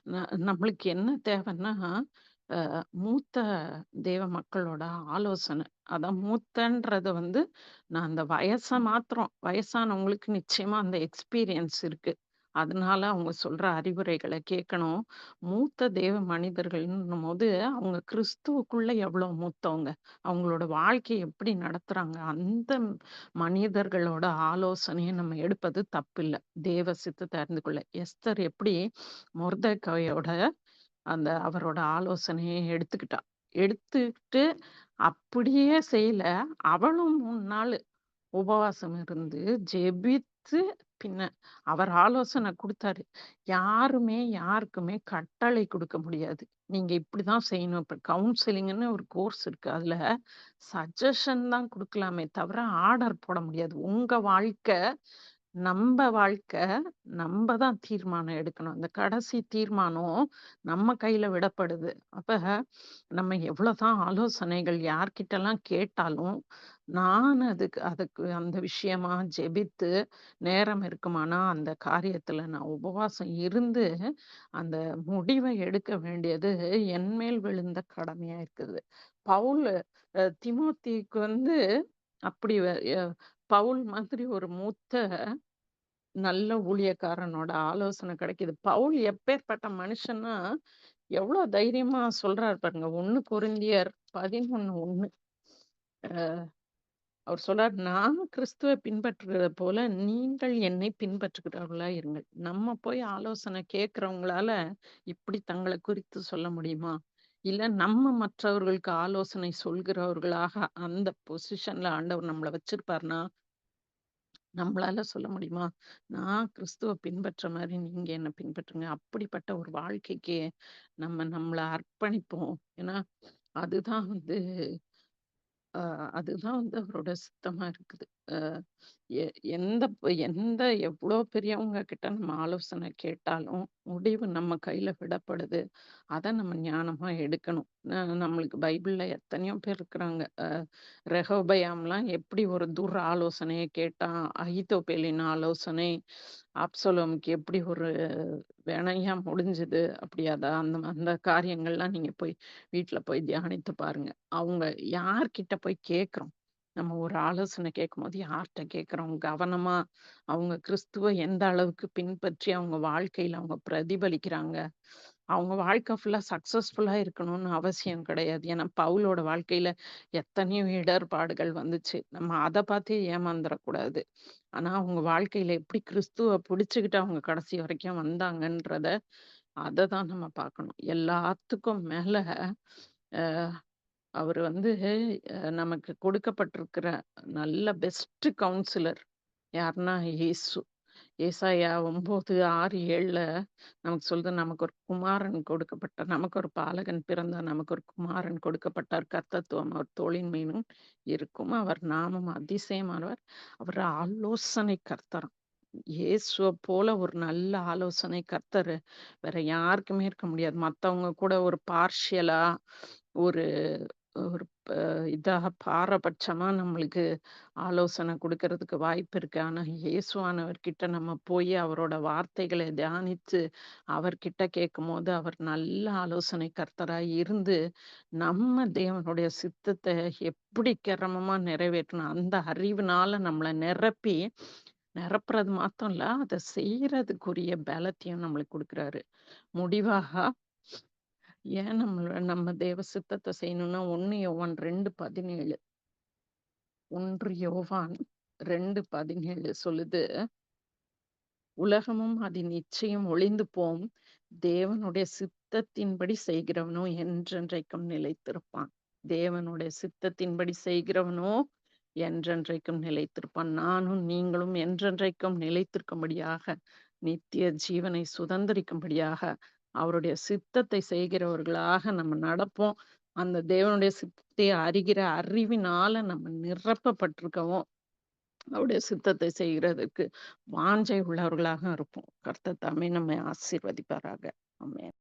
ந நம்மளுக்கு என்ன தேவைன்னா, மூத்த தேவ மக்களோட ஆலோசனை. அதான் மூத்தன்றது நான் அந்த வயச மாத்துறோம். வயசானவங்களுக்கு நிச்சயமா அந்த எக்ஸ்பீரியன்ஸ் இருக்கு. அதனால அவங்க சொல்ற அறிவுரைகள கேட்கணும். மூத்த தேவ மனிதர்கள்ன்னும்போது, அவங்க கிறிஸ்துவுக்குள்ள எவ்வளோ மூத்தவங்க. அவங்களோட வாழ்க்கைய எப்படி நடத்துறாங்க. அந்த மனிதர்களோட ஆலோசனைய நம்ம எடுப்பது தப்பில்ல. தேவ சித்தத்த அறிந்து கொள்ள. எஸ்தர் எப்படி மொர்தெகாயோட அவரோட ஆலோசனைய எடுத்துக்கிட்டா. எடுத்துக்கிட்டு அப்படியே செய்யல. அவளும் 3 நாளு உபவாசம் இருந்து ஜெபித்து பின்ன அவர் ஆலோசனை குடுத்தாரு. யாருமே யாருக்குமே கட்டளை குடுக்க முடியாது. நீங்க இப்படிதான் செய்யணும். இப்ப கவுன்சிலிங்ன்னு ஒரு கோர்ஸ் இருக்கு. அதுல சஜஷன் தான் குடுக்கலாமே தவிர ஆர்டர் போட முடியாது. உங்க வாழ்க்கை வாழ்க்கை நம்ப தான் தீர்மானம் எடுக்கணும். அந்த கடைசி தீர்மானம் நம்ம கையில விடப்படுது. அப்ப நம்ம எவ்வளவுதான் ஆலோசனைகள் யார்கிட்டலாம் கேட்டாலும், நான் அதுக்கு அந்த விஷயமா ஜெபித்து நேரம் இருக்குமானா, அந்த காரியத்துல நான் உபவாசம் இருந்து, அந்த முடிவ எடுக்க வேண்டியது என் மேல் விழுந்த கடமையா இருக்குது. பவுல் தீமோத்தேயுக்கு அப்படி பவுல் மாதிரி ஒரு மூத்த நல்ல ஊழியக்காரனோட ஆலோசனை கிடைக்குது. பவுல் எப்பேர்ப்பட்ட மனுஷன்னா, எவ்ளோ தைரியமா சொல்றாரு பாருங்க. 1 கொரிந்தியர் 11:1. அவர் சொல்றார், "நான் கிறிஸ்துவ பின்பற்றுகிறது போல நீங்கள் என்னை பின்பற்றுகிறவர்களா இருங்கள்." நம்ம போய் ஆலோசனை கேட்கிறவங்களால இப்படி தங்கள குறித்து சொல்ல முடியுமா? இல்ல நம்ம மற்றவர்களுக்கு ஆலோசனை சொல்கிறவர்களாக அந்த பொசிஷன்ல ஆண்டவர் நம்மள வச்சிருப்பார்னா, நம்மளால சொல்ல முடியுமா? நான் கிறிஸ்துவ பின்பற்ற மாரி நீங்க என்ன பின்பற்றுங்க. அப்படிப்பட்ட ஒரு வாழ்க்கைக்கு நம்மள அர்ப்பணிப்போம். ஏன்னா, அதுதான் அ அதுதான் அவரோட சித்தமா இருக்குது. அ எ எந்த எந்த எவ்ளோ பெரியவங்க கிட்ட நம்ம ஆலோசனை கேட்டாலும், முடிவு நம்ம கையில விடப்படுது. அத நம்ம ஞானமா எடுக்கணும். நம்மளுக்கு பைபிள்ல எத்தனையோ பேர் இருக்கிறாங்க. ரெகொபெயாம்லாம் எப்படி ஒரு ஆலோசனைய கேட்டான். அகித்தோப்பேலின் ஆலோசனை, அப்சலோமுக்கு எப்படி ஒரு வினையா முடிஞ்சது. அப்படி அந்த அந்த காரியங்கள்லாம் நீங்க வீட்ல போய் தியானித்து பாருங்க. அவங்க யார்கிட்ட போய் கேட்கிறோம்? நம்ம ஒரு ஆலோசனை கேட்கும்போது யார்ட்ட கேட்கிறோம்? கவனமா அவங்க கிறிஸ்துவ எந்த அளவுக்கு பின்பற்றி அவங்க வாழ்க்கையில அவங்க பிரதிபலிக்கிறாங்க. அவங்க வாழ்க்கை ஃபுல்லா சக்சஸ்ஃபுல்லா இருக்கணும்னு அவசியம் கிடையாது. ஏன்னா பவுலோட வாழ்க்கையில எத்தனையோ இடர்பாடுகள் வந்துச்சு. நம்ம அத பார்த்து ஏமாந்துறக்கூடாது. ஆனா அவங்க வாழ்க்கையில எப்படி கிறிஸ்துவ பிடிச்சுக்கிட்டு அவங்க கடைசி வரைக்கும் வந்தாங்கன்றத அததான் நம்ம பார்க்கணும். எல்லாத்துக்கும் மேல அ அவரு நமக்கு கொடுக்கப்பட்டிருக்கிற நல்ல பெஸ்ட் கவுன்சிலர் யாருன்னா இயேசு. ஏசாயா 9, 6, 7ல நமக்கு சொல்லுது, நமக்கு ஒரு குமாரன் கொடுக்கப்பட்டார். நமக்கு ஒரு பாலகன் பிறந்தார். நமக்கு ஒரு குமாரன் கொடுக்கப்பட்டார். கர்த்தத்துவம் அவர் தோளின் மேலும் இருக்கும். அவர் நாமம் அதிசயமானவர். அவர் ஆலோசனை கர்த்தராம். இயேசுவ போல ஒரு நல்ல ஆலோசனை கர்த்தர் வேற யாருக்குமே இருக்க முடியாது. மத்தவங்க கூட ஒரு பார்ஷியலா ஒரு ஒரு இதாக பாரபட்சமா நம்மளுக்கு ஆலோசனை குடுக்கறதுக்கு வாய்ப்பு இருக்கு. ஆனா இயேசுவானவர்கிட்ட நம்ம போய் அவரோட வார்த்தைகளை தியானித்து அவர்கிட்ட கேட்கும்போது, அவர் நல்ல ஆலோசனை கர்த்தராய் இருந்து, நம்ம தேவனுடைய சித்தத்தை எப்படி கிரமமா நிறைவேற்றணும், அந்த அறிவுனால நம்மள நிரப்புறது மாத்திரம் இல்ல, அத செய்யறதுக்குரிய பலத்தையும் நம்மளுக்கு குடுக்குறாரு. முடிவாக ஏன் நம்ம தேவ சித்தத்தை செய்யணும்னா 1 யோவான் 2:17 1 யோவான் 2:17 சொல்லுது, உலகமும் அதன் இச்சையும் ஒளிந்து போம். தேவனுடைய சித்தத்தின்படி செய்கிறவனோ என்றென்றைக்கும் நிலைத்திருப்பான். தேவனுடைய சித்தத்தின்படி செய்கிறவனோ என்றென்றைக்கும் நிலைத்திருப்பான். நானும் நீங்களும் என்றென்றைக்கும் நிலைத்திருக்கும்படியாக, நித்திய ஜீவனை சுதந்திரிக்கும்படியாக, அவருடைய சித்தத்தை செய்கிறவர்களாக நம்ம நடப்போம். அந்த தேவனுடைய சித்தத்தை அறிகிற அறிவினால நம்ம நிரப்பப்பட்டிருக்கவும், அவருடைய சித்தத்தை செய்கிறதுக்கு வாஞ்சை உள்ளவர்களாக இருப்போம். கர்த்தர் தாமே நம்மை ஆசீர்வதிப்பாராக. ஆமென்.